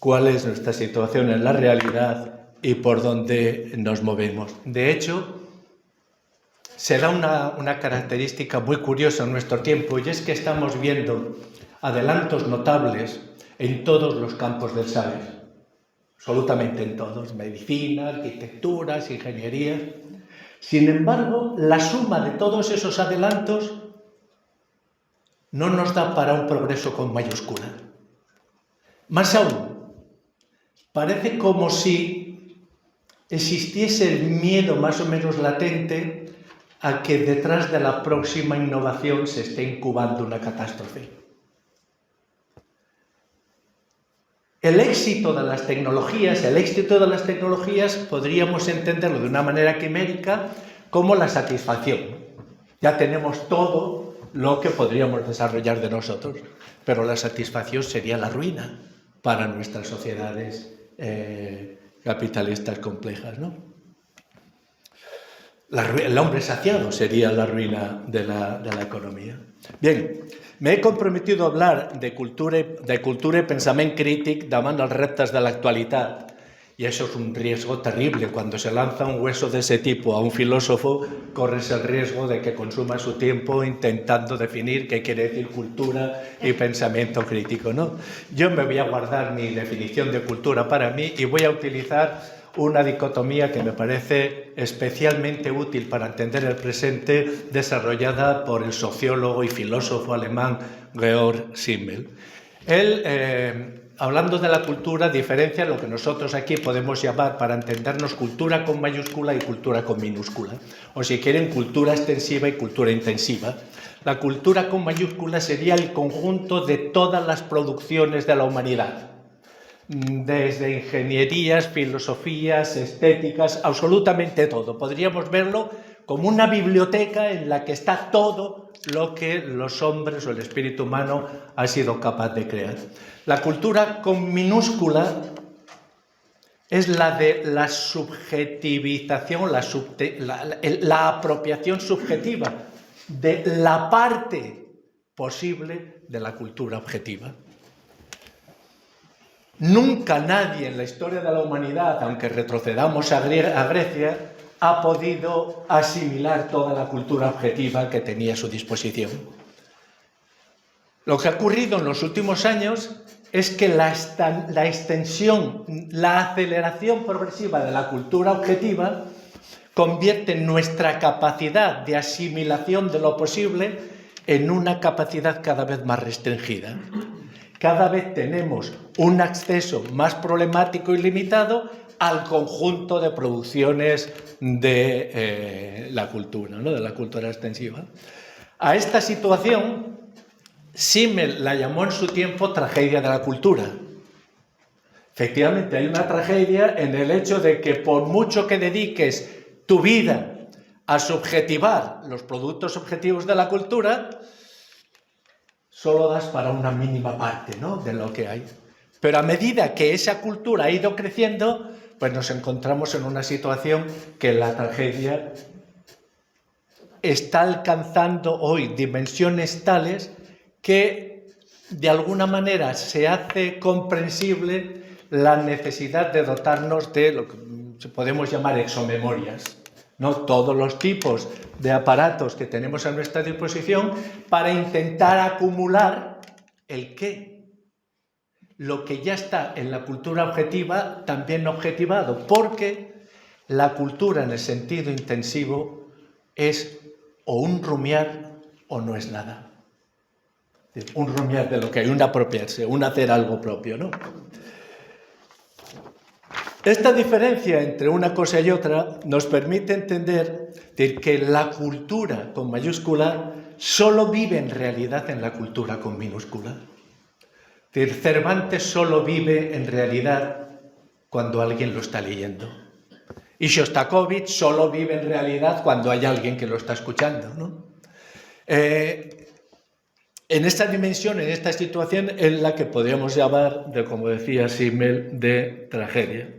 cuál es nuestra situación en la realidad y por dónde nos movemos. De hecho, se da una característica muy curiosa en nuestro tiempo, y es que estamos viendo adelantos notables en todos los campos del saber, absolutamente en todos, medicina, arquitecturas, ingeniería. Sin embargo, la suma de todos esos adelantos no nos da para un progreso con mayúscula. Más aún, parece como si existiese el miedo más o menos latente a que detrás de la próxima innovación se esté incubando una catástrofe. El éxito de las tecnologías podríamos entenderlo de una manera quimérica como la satisfacción. Ya tenemos todo lo que podríamos desarrollar de nosotros, pero la satisfacción sería la ruina para nuestras sociedades capitalistas complejas, ¿no? El hombre saciado sería la ruina de la economía. Bien, me he comprometido a hablar de cultura i pensament crític davant els reptes de l'actualitat. Y eso es un riesgo terrible. Cuando se lanza un hueso de ese tipo a un filósofo, corres el riesgo de que consuma su tiempo intentando definir qué quiere decir cultura y pensamiento crítico, ¿no? Yo me voy a guardar mi definición de cultura para mí y voy a utilizar una dicotomía que me parece especialmente útil para entender el presente, desarrollada por el sociólogo y filósofo alemán Georg Simmel. Él, hablando de la cultura, diferencia lo que nosotros aquí podemos llamar, para entendernos, cultura con mayúscula y cultura con minúscula, o si quieren, cultura extensiva y cultura intensiva. La cultura con mayúscula sería el conjunto de todas las producciones de la humanidad, desde ingenierías, filosofías, estéticas, absolutamente todo. Podríamos verlo como una biblioteca en la que está todo lo que los hombres o el espíritu humano ha sido capaz de crear. La cultura con minúscula es la de la subjetivización, la apropiación subjetiva de la parte posible de la cultura objetiva. Nunca nadie en la historia de la humanidad, aunque retrocedamos a Grecia, ha podido asimilar toda la cultura objetiva que tenía a su disposición. Lo que ha ocurrido en los últimos años es que la extensión, la aceleración progresiva de la cultura objetiva convierte nuestra capacidad de asimilación de lo posible en una capacidad cada vez más restringida. Cada vez tenemos un acceso más problemático y limitado al conjunto de producciones de la cultura, ¿no? De la cultura extensiva. A esta situación, Simmel la llamó en su tiempo tragedia de la cultura. Efectivamente, hay una tragedia en el hecho de que por mucho que dediques tu vida a subjetivar los productos objetivos de la cultura, solo das para una mínima parte, ¿no?, de lo que hay. Pero a medida que esa cultura ha ido creciendo, pues nos encontramos en una situación que la tragedia está alcanzando hoy dimensiones tales que de alguna manera se hace comprensible la necesidad de dotarnos de lo que podemos llamar exomemorias, ¿no? Todos los tipos de aparatos que tenemos a nuestra disposición para intentar acumular el qué. Lo que ya está en la cultura objetiva, también objetivado, porque la cultura en el sentido intensivo es o un rumiar o no es nada. Un rumiar de lo que hay, un apropiarse, un hacer algo propio, ¿no? Esta diferencia entre una cosa y otra nos permite entender que la cultura con mayúscula solo vive en realidad en la cultura con minúscula. Cervantes solo vive en realidad cuando alguien lo está leyendo. Y Shostakovich solo vive en realidad cuando hay alguien que lo está escuchando, ¿no? En esta dimensión, en esta situación, es la que podríamos llamar, como decía Simmel, de tragedia.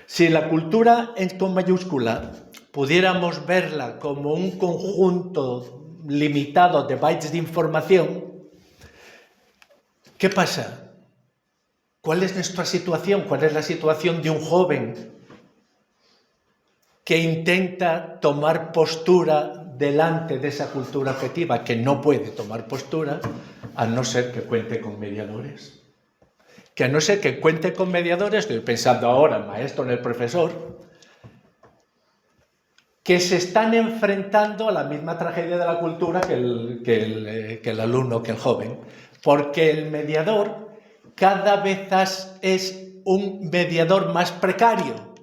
Si la cultura con mayúscula pudiéramos verla como un conjunto limitado de bytes de información, ¿qué pasa? ¿Cuál es nuestra situación? ¿Cuál es la situación de un joven que intenta tomar postura delante de esa cultura objetiva, que no puede tomar postura a no ser que cuente con mediadores? Que a no ser que cuente con mediadores, estoy pensando ahora, el maestro, en el profesor, que se están enfrentando a la misma tragedia de la cultura que el alumno, que el joven. Porque el mediador cada vez es un mediador más precario,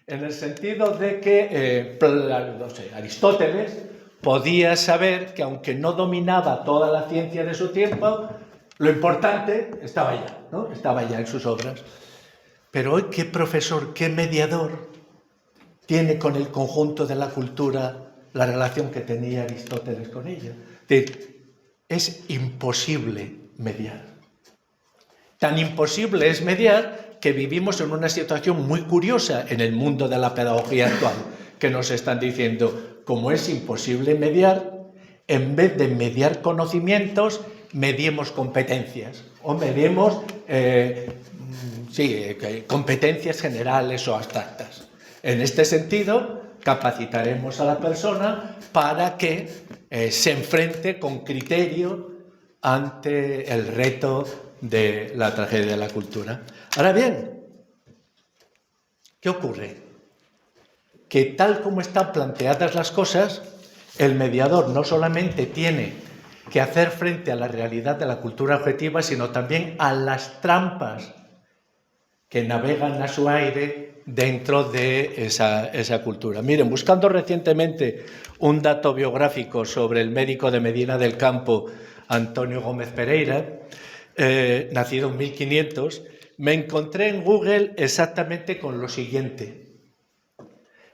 en el sentido de que Aristóteles podía saber que, aunque no dominaba toda la ciencia de su tiempo, lo importante estaba ya, ¿no? Estaba ya en sus obras. Pero hoy, ¿qué profesor, qué mediador tiene con el conjunto de la cultura la relación que tenía Aristóteles con ella. Es decir, es imposible mediar. Tan imposible es mediar que vivimos en una situación muy curiosa en el mundo de la pedagogía actual, que nos están diciendo, como es imposible mediar, en vez de mediar conocimientos, mediemos competencias o mediemos competencias generales o abstractas. En este sentido, capacitaremos a la persona para que se enfrente con criterio ante el reto de la tragedia de la cultura. Ahora bien, ¿qué ocurre? Que tal como están planteadas las cosas, el mediador no solamente tiene que hacer frente a la realidad de la cultura objetiva, sino también a las trampas que navegan a su aire dentro de esa cultura. Miren, buscando recientemente un dato biográfico sobre el médico de Medina del Campo, Antonio Gómez Pereira, nacido en 1500, me encontré en Google exactamente con lo siguiente.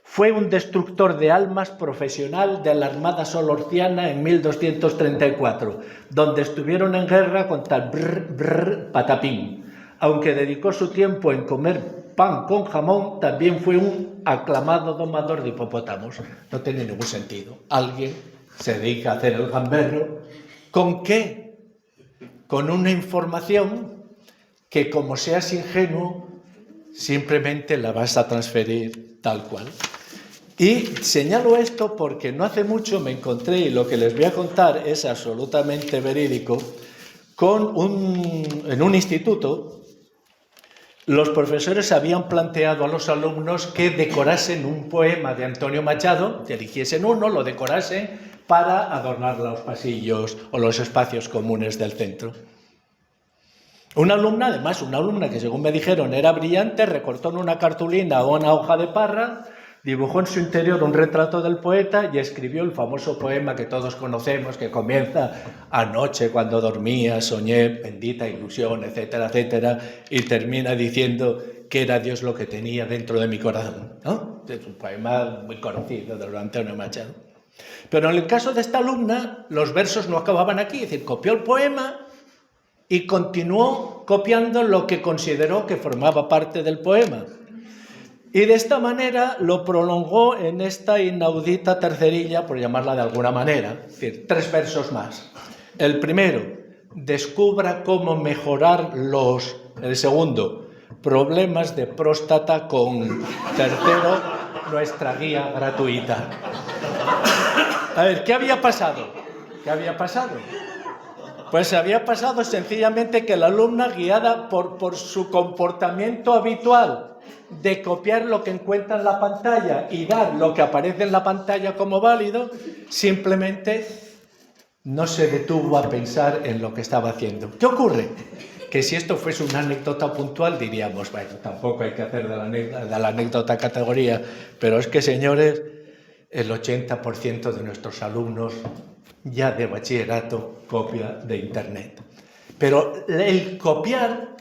Fue un destructor de almas profesional de la Armada Solorciana en 1234, donde estuvieron en guerra contra el Patapín. Aunque dedicó su tiempo en comer pan con jamón, también fue un aclamado domador de hipopótamos. No tiene ningún sentido. Alguien se dedica a hacer el gamberro. ¿Con qué? Con una información que, como seas ingenuo, simplemente la vas a transferir tal cual. Y señalo esto porque no hace mucho me encontré, y lo que les voy a contar es absolutamente verídico, en un instituto. Los profesores habían planteado a los alumnos que decorasen un poema de Antonio Machado, que eligiesen uno, lo decorasen para adornar los pasillos o los espacios comunes del centro. Una alumna que según me dijeron era brillante, recortó en una cartulina o una hoja de parra, dibujó en su interior un retrato del poeta y escribió el famoso poema que todos conocemos, que comienza: anoche cuando dormía soñé bendita ilusión, etcétera, etcétera, y termina diciendo que era Dios lo que tenía dentro de mi corazón, ¿no? Es un poema muy conocido de Antonio Machado. Pero en el caso de esta alumna, los versos no acababan aquí, es decir, copió el poema y continuó copiando lo que consideró que formaba parte del poema. Y de esta manera lo prolongó en esta inaudita tercerilla, por llamarla de alguna manera, es decir, 3 versos más. El primero, descubra cómo mejorar el segundo, problemas de próstata con. Tercero, nuestra guía gratuita. A ver, ¿qué había pasado? Pues había pasado sencillamente que la alumna, guiada por su comportamiento habitual de copiar lo que encuentra en la pantalla y dar lo que aparece en la pantalla como válido, simplemente no se detuvo a pensar en lo que estaba haciendo. ¿Qué ocurre? Que si esto fuese una anécdota puntual diríamos, bueno, tampoco hay que hacer de la anécdota categoría, pero es que, señores, el 80% de nuestros alumnos ya de bachillerato copia de Internet. Pero el copiar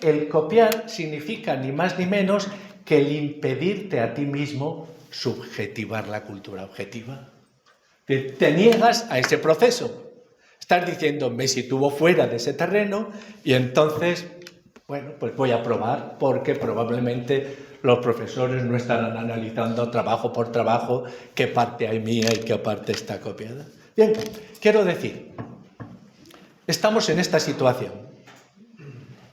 significa ni más ni menos que el impedirte a ti mismo subjetivar la cultura objetiva. Te niegas a ese proceso. Estás diciendo, me sitúo fuera de ese terreno y entonces, bueno, pues voy a probar, porque probablemente los profesores no estarán analizando trabajo por trabajo qué parte hay mía y qué parte está copiada. Bien, quiero decir, estamos en esta situación.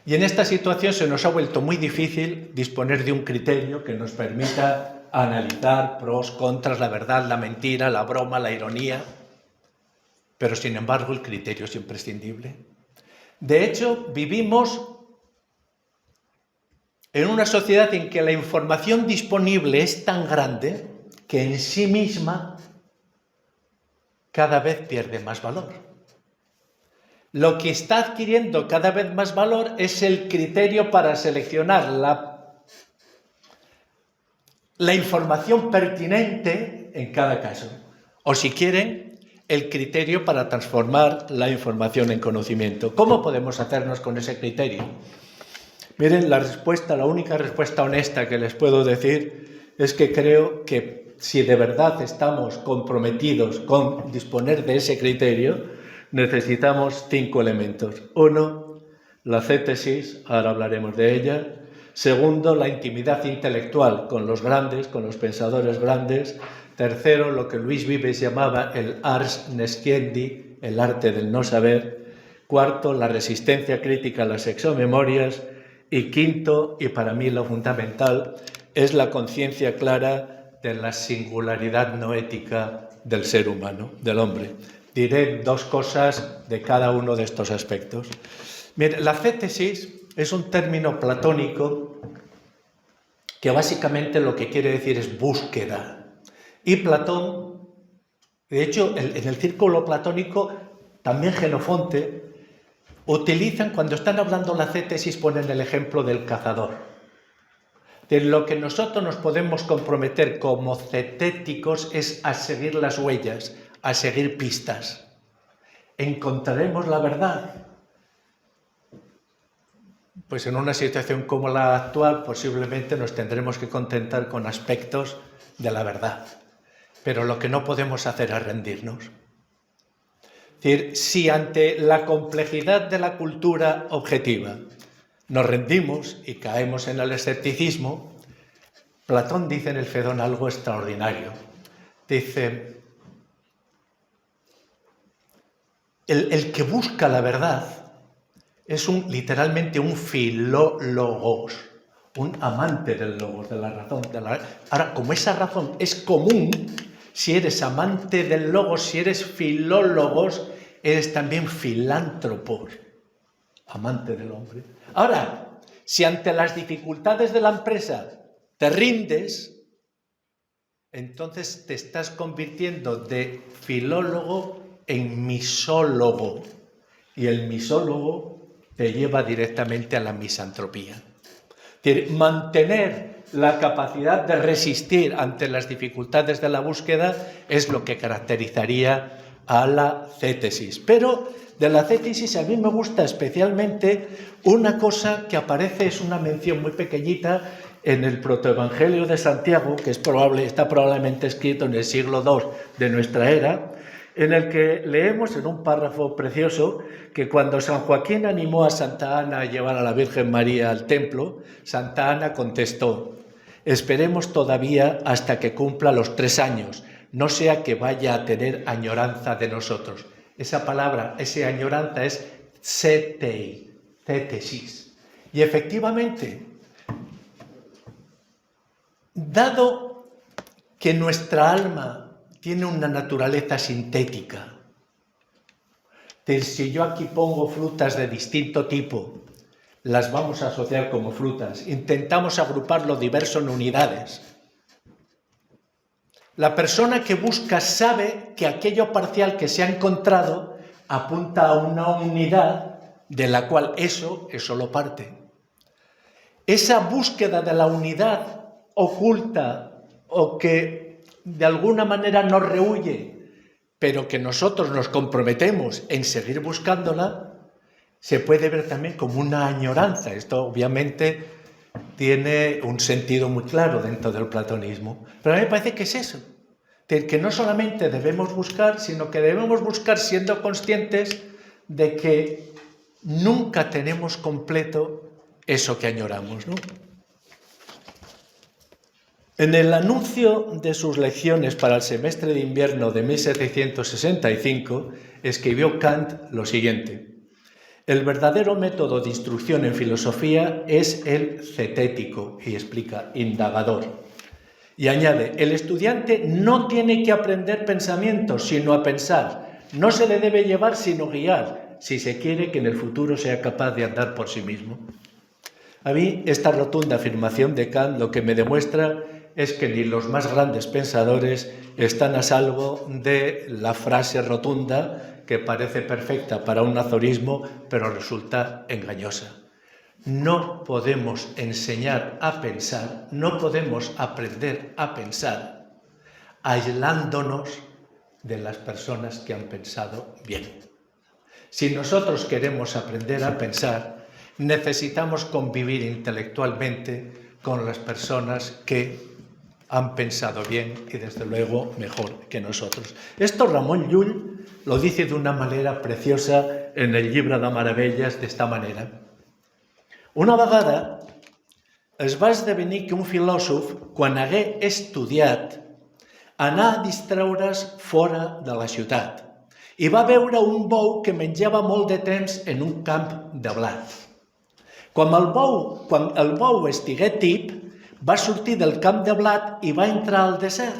Y en esta situación se nos ha vuelto muy difícil disponer de un criterio que nos permita analizar pros, contras, la verdad, la mentira, la broma, la ironía. Pero, sin embargo, el criterio es imprescindible. De hecho, vivimos en una sociedad en que la información disponible es tan grande que en sí misma cada vez pierde más valor. Lo que está adquiriendo cada vez más valor es el criterio para seleccionar la información pertinente en cada caso. O, si quieren, el criterio para transformar la información en conocimiento. ¿Cómo podemos hacernos con ese criterio? Miren, la única respuesta honesta que les puedo decir es que creo que si de verdad estamos comprometidos con disponer de ese criterio, necesitamos 5 elementos. 1, la cétesis, ahora hablaremos de ella. Segundo, la intimidad intelectual con los grandes, con los pensadores grandes. Tercero, lo que Luis Vives llamaba el ars nesciendi, el arte del no saber. Cuarto, la resistencia crítica a las exomemorias. Y quinto, y para mí lo fundamental, es la conciencia clara de la singularidad no ética del ser humano, del hombre. Diré 2 cosas de cada uno de estos aspectos. Mire, la cétesis es un término platónico que básicamente lo que quiere decir es búsqueda. Y Platón, de hecho, en el círculo platónico, también Jenofonte, utilizan, cuando están hablando la cétesis, ponen el ejemplo del cazador. De lo que nosotros nos podemos comprometer como cetéticos es a seguir las huellas, a seguir pistas. ¿Encontraremos la verdad? Pues en una situación como la actual posiblemente nos tendremos que contentar con aspectos de la verdad. Pero lo que no podemos hacer es rendirnos. Es decir, si ante la complejidad de la cultura objetiva nos rendimos y caemos en el escepticismo, Platón dice en el Fedón algo extraordinario. Dice, el que busca la verdad es literalmente un filólogos, un amante del logos, de la razón. Ahora, como esa razón es común, si eres amante del logos, si eres filólogos, eres también filántropos, amante del hombre. Ahora, si ante las dificultades de la empresa te rindes, entonces te estás convirtiendo de filólogo en misólogo. Y el misólogo te lleva directamente a la misantropía. Es decir, mantener la capacidad de resistir ante las dificultades de la búsqueda es lo que caracterizaría a la cétesis. Pero de la cétesis a mí me gusta especialmente una cosa que aparece, es una mención muy pequeñita en el protoevangelio de Santiago, que está probablemente escrito en el siglo II de nuestra era, en el que leemos en un párrafo precioso que cuando San Joaquín animó a Santa Ana a llevar a la Virgen María al templo, Santa Ana contestó: esperemos todavía hasta que cumpla los 3 años, no sea que vaya a tener añoranza de nosotros. Esa palabra, esa añoranza es cétei, cétesis. Y efectivamente, dado que nuestra alma tiene una naturaleza sintética, si yo aquí pongo frutas de distinto tipo, las vamos a asociar como frutas, intentamos agruparlo diverso en unidades. La persona que busca sabe que aquello parcial que se ha encontrado apunta a una unidad de la cual eso es solo parte. Esa búsqueda de la unidad oculta o que de alguna manera nos rehúye, pero que nosotros nos comprometemos en seguir buscándola, se puede ver también como una añoranza. Esto obviamente tiene un sentido muy claro dentro del platonismo. Pero a mí me parece que es eso, que no solamente debemos buscar, sino que debemos buscar siendo conscientes de que nunca tenemos completo eso que añoramos, ¿no? En el anuncio de sus lecciones para el semestre de invierno de 1765, escribió Kant lo siguiente: el verdadero método de instrucción en filosofía es el cetético, y explica, indagador. Y añade, el estudiante no tiene que aprender pensamientos, sino a pensar. No se le debe llevar, sino guiar, si se quiere que en el futuro sea capaz de andar por sí mismo. A mí, esta rotunda afirmación de Kant lo que me demuestra es que ni los más grandes pensadores están a salvo de la frase rotunda que parece perfecta para un aforismo, pero resulta engañosa. No podemos enseñar a pensar, no podemos aprender a pensar aislándonos de las personas que han pensado bien. Si nosotros queremos aprender a pensar, necesitamos convivir intelectualmente con las personas que han pensado bien y desde luego mejor que nosotros. Esto Ramon Llull lo dice de una manera preciosa en el llibre de Meravelles, d'esta manera. Una vegada es va esdevenir que un filòsof, quan hagué estudiat, anà a distreure's fora de la ciutat i va veure un bou que menjava molt de temps en un camp de blat. Quan el bou estigué tip, va sortir del camp de blat i va entrar al desert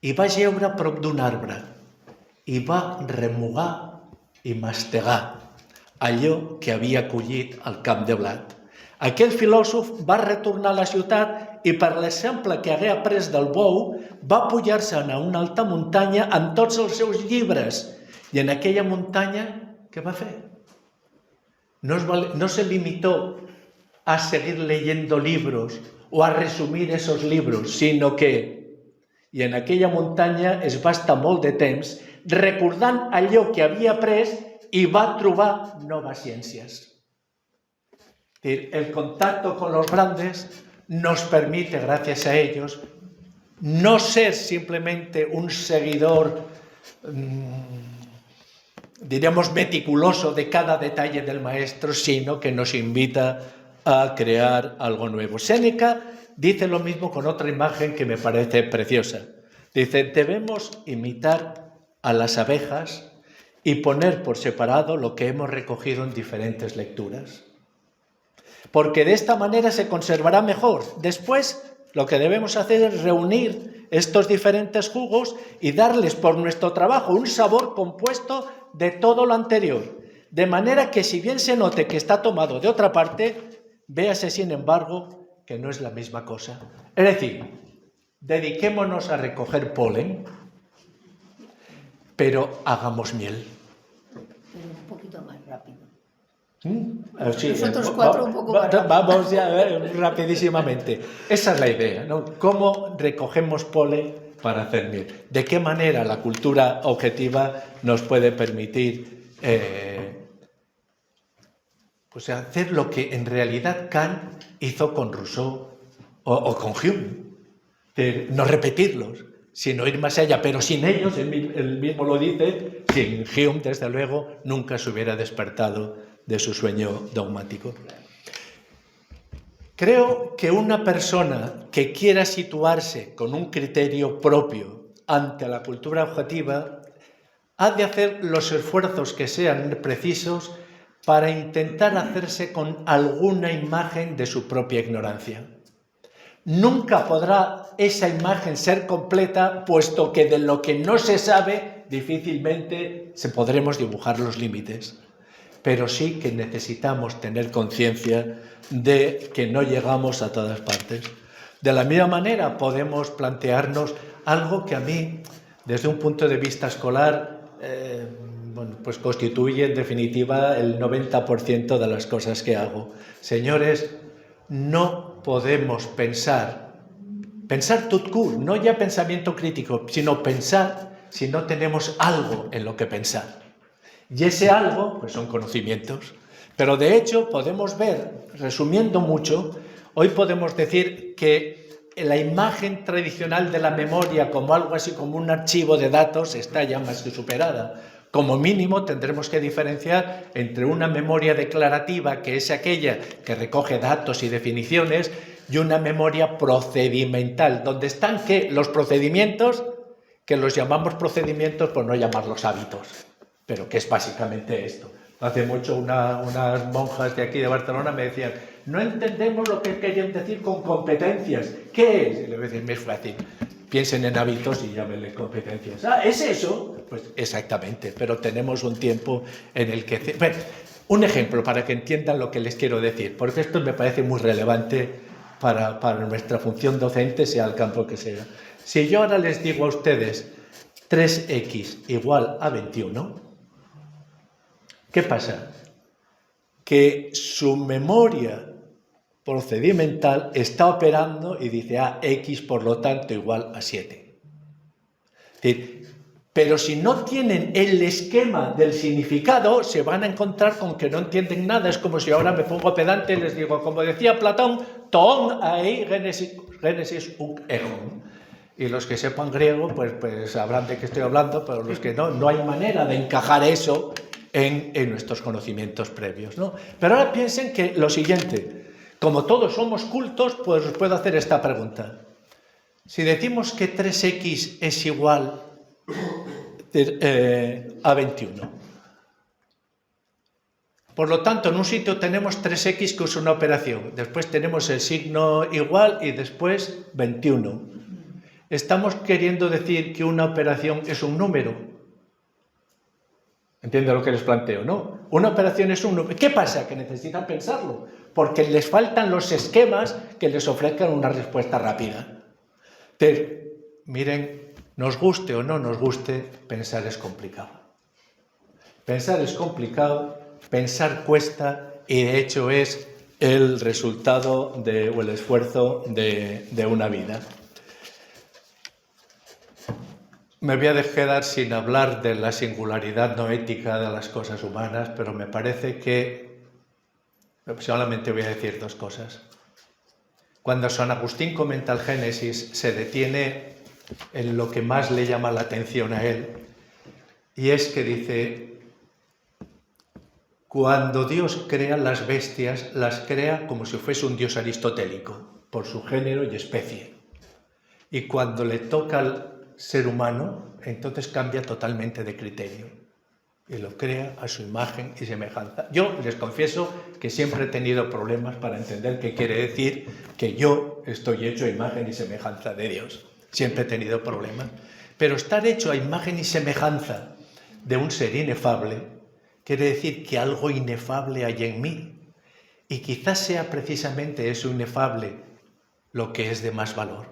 i va jeure a prop d'un arbre i va remugar i mastegar allò que havia collit al camp de blat. Aquell filòsof va retornar a la ciutat i per l'exemple que hagué après del bou va pujar-se a una alta muntanya amb tots els seus llibres i en aquella muntanya què va fer? No se limitó a seguir leyendo libros o a resumir esos libros, sino que, i en aquella muntanya es va estar molt de temps recordant allò que havia après i va trobar noves ciències. El contacto con los grandes nos permite, gracias a ellos, no ser simplemente un seguidor, diríamos, meticuloso de cada detalle del maestro, sino que nos invita a crear algo nuevo. Séneca dice lo mismo con otra imagen que me parece preciosa. Dice, debemos imitar a las abejas y poner por separado lo que hemos recogido en diferentes lecturas. Porque de esta manera se conservará mejor. Después, lo que debemos hacer es reunir estos diferentes jugos y darles por nuestro trabajo un sabor compuesto de todo lo anterior. De manera que si bien se note que está tomado de otra parte, véase, sin embargo, que no es la misma cosa. Es decir, dediquémonos a recoger polen, pero hagamos miel. Pero un poquito más rápido. Sí, nosotros cuatro un poco más rápido. Vamos ya rapidísimamente. Esa es la idea, ¿no? ¿Cómo recogemos polen para hacer miel? ¿De qué manera la cultura objetiva nos puede permitir pues hacer lo que en realidad Kant hizo con Rousseau o con Hume? No repetirlos, sino ir más allá, pero sin ellos, él mismo lo dice, sin Hume, desde luego, nunca se hubiera despertado de su sueño dogmático. Creo que una persona que quiera situarse con un criterio propio ante la cultura objetiva ha de hacer los esfuerzos que sean precisos para intentar hacerse con alguna imagen de su propia ignorancia. Nunca podrá esa imagen ser completa, puesto que de lo que no se sabe difícilmente se podremos dibujar los límites. Pero sí que necesitamos tener conciencia de que no llegamos a todas partes. De la misma manera podemos plantearnos algo que a mí, desde un punto de vista escolar, pues constituye en definitiva el 90% de las cosas que hago. Señores, no podemos pensar tout court, no ya pensamiento crítico, sino pensar si no tenemos algo en lo que pensar. Y ese algo, pues son conocimientos. Pero de hecho podemos ver, resumiendo mucho, hoy podemos decir que la imagen tradicional de la memoria como algo así como un archivo de datos está ya más que superada. Como mínimo tendremos que diferenciar entre una memoria declarativa, que es aquella que recoge datos y definiciones, y una memoria procedimental, donde están los procedimientos, que los llamamos procedimientos por no llamarlos hábitos, pero que es básicamente esto. Hace mucho unas monjas de aquí de Barcelona me decían, no entendemos lo que querían decir con competencias. ¿Qué es? Y le voy a decir, es fácil. Piensen en hábitos y llámenle competencias. Ah, ¿es eso? Pues exactamente, pero tenemos un tiempo en el que... Bueno, un ejemplo para que entiendan lo que les quiero decir, porque esto me parece muy relevante para nuestra función docente, sea el campo que sea. Si yo ahora les digo a ustedes 3x igual a 21, ¿qué pasa? Que su memoria procedimental está operando y dice, x por lo tanto igual a 7. Es decir, pero si no tienen el esquema del significado, se van a encontrar con que no entienden nada. Es como si ahora me pongo pedante y les digo, como decía Platón, ton ai genesis. Génesis uk egon. Y los que sepan griego, pues sabrán de qué estoy hablando, pero los que no hay manera de encajar eso en nuestros conocimientos previos, ¿no? Pero ahora piensen que lo siguiente, como todos somos cultos, pues os puedo hacer esta pregunta. Si decimos que 3x es igual a 21, por lo tanto, en un sitio tenemos 3x que es una operación, después tenemos el signo igual y después 21. ¿Estamos queriendo decir que una operación es un número? ¿Entienden lo que les planteo, no? Una operación es un número. ¿Qué pasa? Que necesitan pensarlo, porque les faltan los esquemas que les ofrezcan una respuesta rápida. Pero, miren, nos guste o no nos guste, pensar es complicado. Pensar es complicado, pensar cuesta y de hecho es el resultado o el esfuerzo de una vida. Me voy a quedar sin hablar de la singularidad no ética de las cosas humanas, pero me parece que solamente voy a decir dos cosas. Cuando San Agustín comenta el Génesis, se detiene en lo que más le llama la atención a él, y es que dice, cuando Dios crea las bestias, las crea como si fuese un dios aristotélico, por su género y especie. Y cuando le toca al ser humano, entonces cambia totalmente de criterio y lo crea a su imagen y semejanza. Yo les confieso que siempre he tenido problemas para entender qué quiere decir que yo estoy hecho a imagen y semejanza de Dios. Siempre he tenido problemas. Pero estar hecho a imagen y semejanza de un ser inefable quiere decir que algo inefable hay en mí. Y quizás sea precisamente eso inefable lo que es de más valor.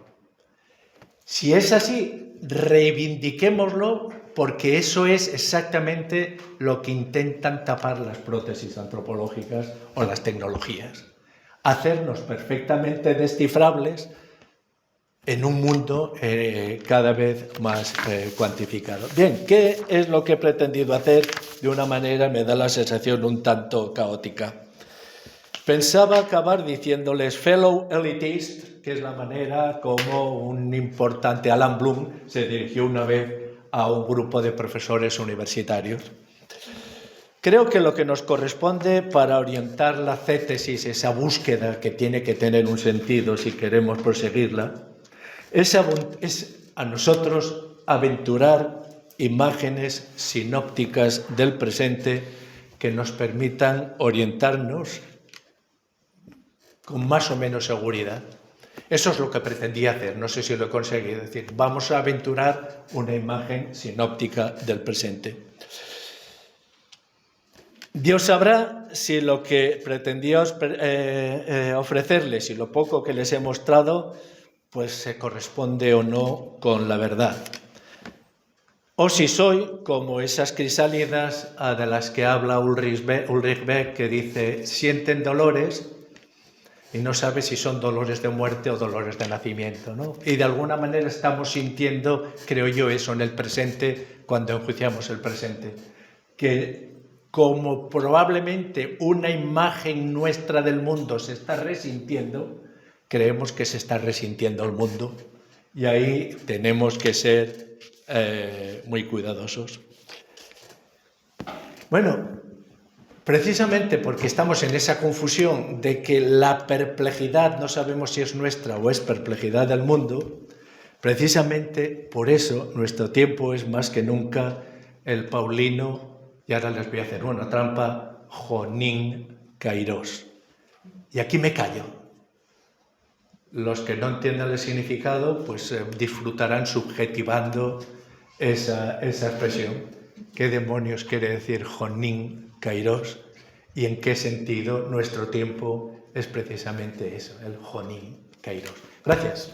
Si es así, reivindiquémoslo, porque eso es exactamente lo que intentan tapar las prótesis antropológicas o las tecnologías. Hacernos perfectamente descifrables en un mundo cada vez más cuantificado. Bien, ¿qué es lo que he pretendido hacer? De una manera, me da la sensación un tanto caótica. Pensaba acabar diciéndoles fellow elitist, que es la manera como un importante Alan Bloom se dirigió una vez a un grupo de profesores universitarios. Creo que lo que nos corresponde para orientar la cétesis, esa búsqueda que tiene que tener un sentido si queremos proseguirla, es a nosotros aventurar imágenes sinópticas del presente que nos permitan orientarnos con más o menos seguridad. Eso es lo que pretendía hacer, no sé si lo he conseguido, es decir, vamos a aventurar una imagen sinóptica del presente. Dios sabrá si lo que pretendía ofrecerles y lo poco que les he mostrado, pues se corresponde o no con la verdad. O si soy como esas crisálidas de las que habla Ulrich Beck, que dice, sienten dolores, y no sabe si son dolores de muerte o dolores de nacimiento, ¿no? Y de alguna manera estamos sintiendo, creo yo, eso en el presente cuando enjuiciamos el presente. Que como probablemente una imagen nuestra del mundo se está resintiendo, creemos que se está resintiendo el mundo. Y ahí tenemos que ser muy cuidadosos. Bueno, precisamente porque estamos en esa confusión de que la perplejidad no sabemos si es nuestra o es perplejidad del mundo, precisamente por eso nuestro tiempo es más que nunca el paulino, y ahora les voy a hacer una trampa, Jonín Kairós. Y aquí me callo. Los que no entiendan el significado, pues disfrutarán subjetivando esa expresión. ¿Qué demonios quiere decir Jonín Kairós? ¿Y en qué sentido nuestro tiempo es precisamente eso, el Jonín Kairós? Gracias.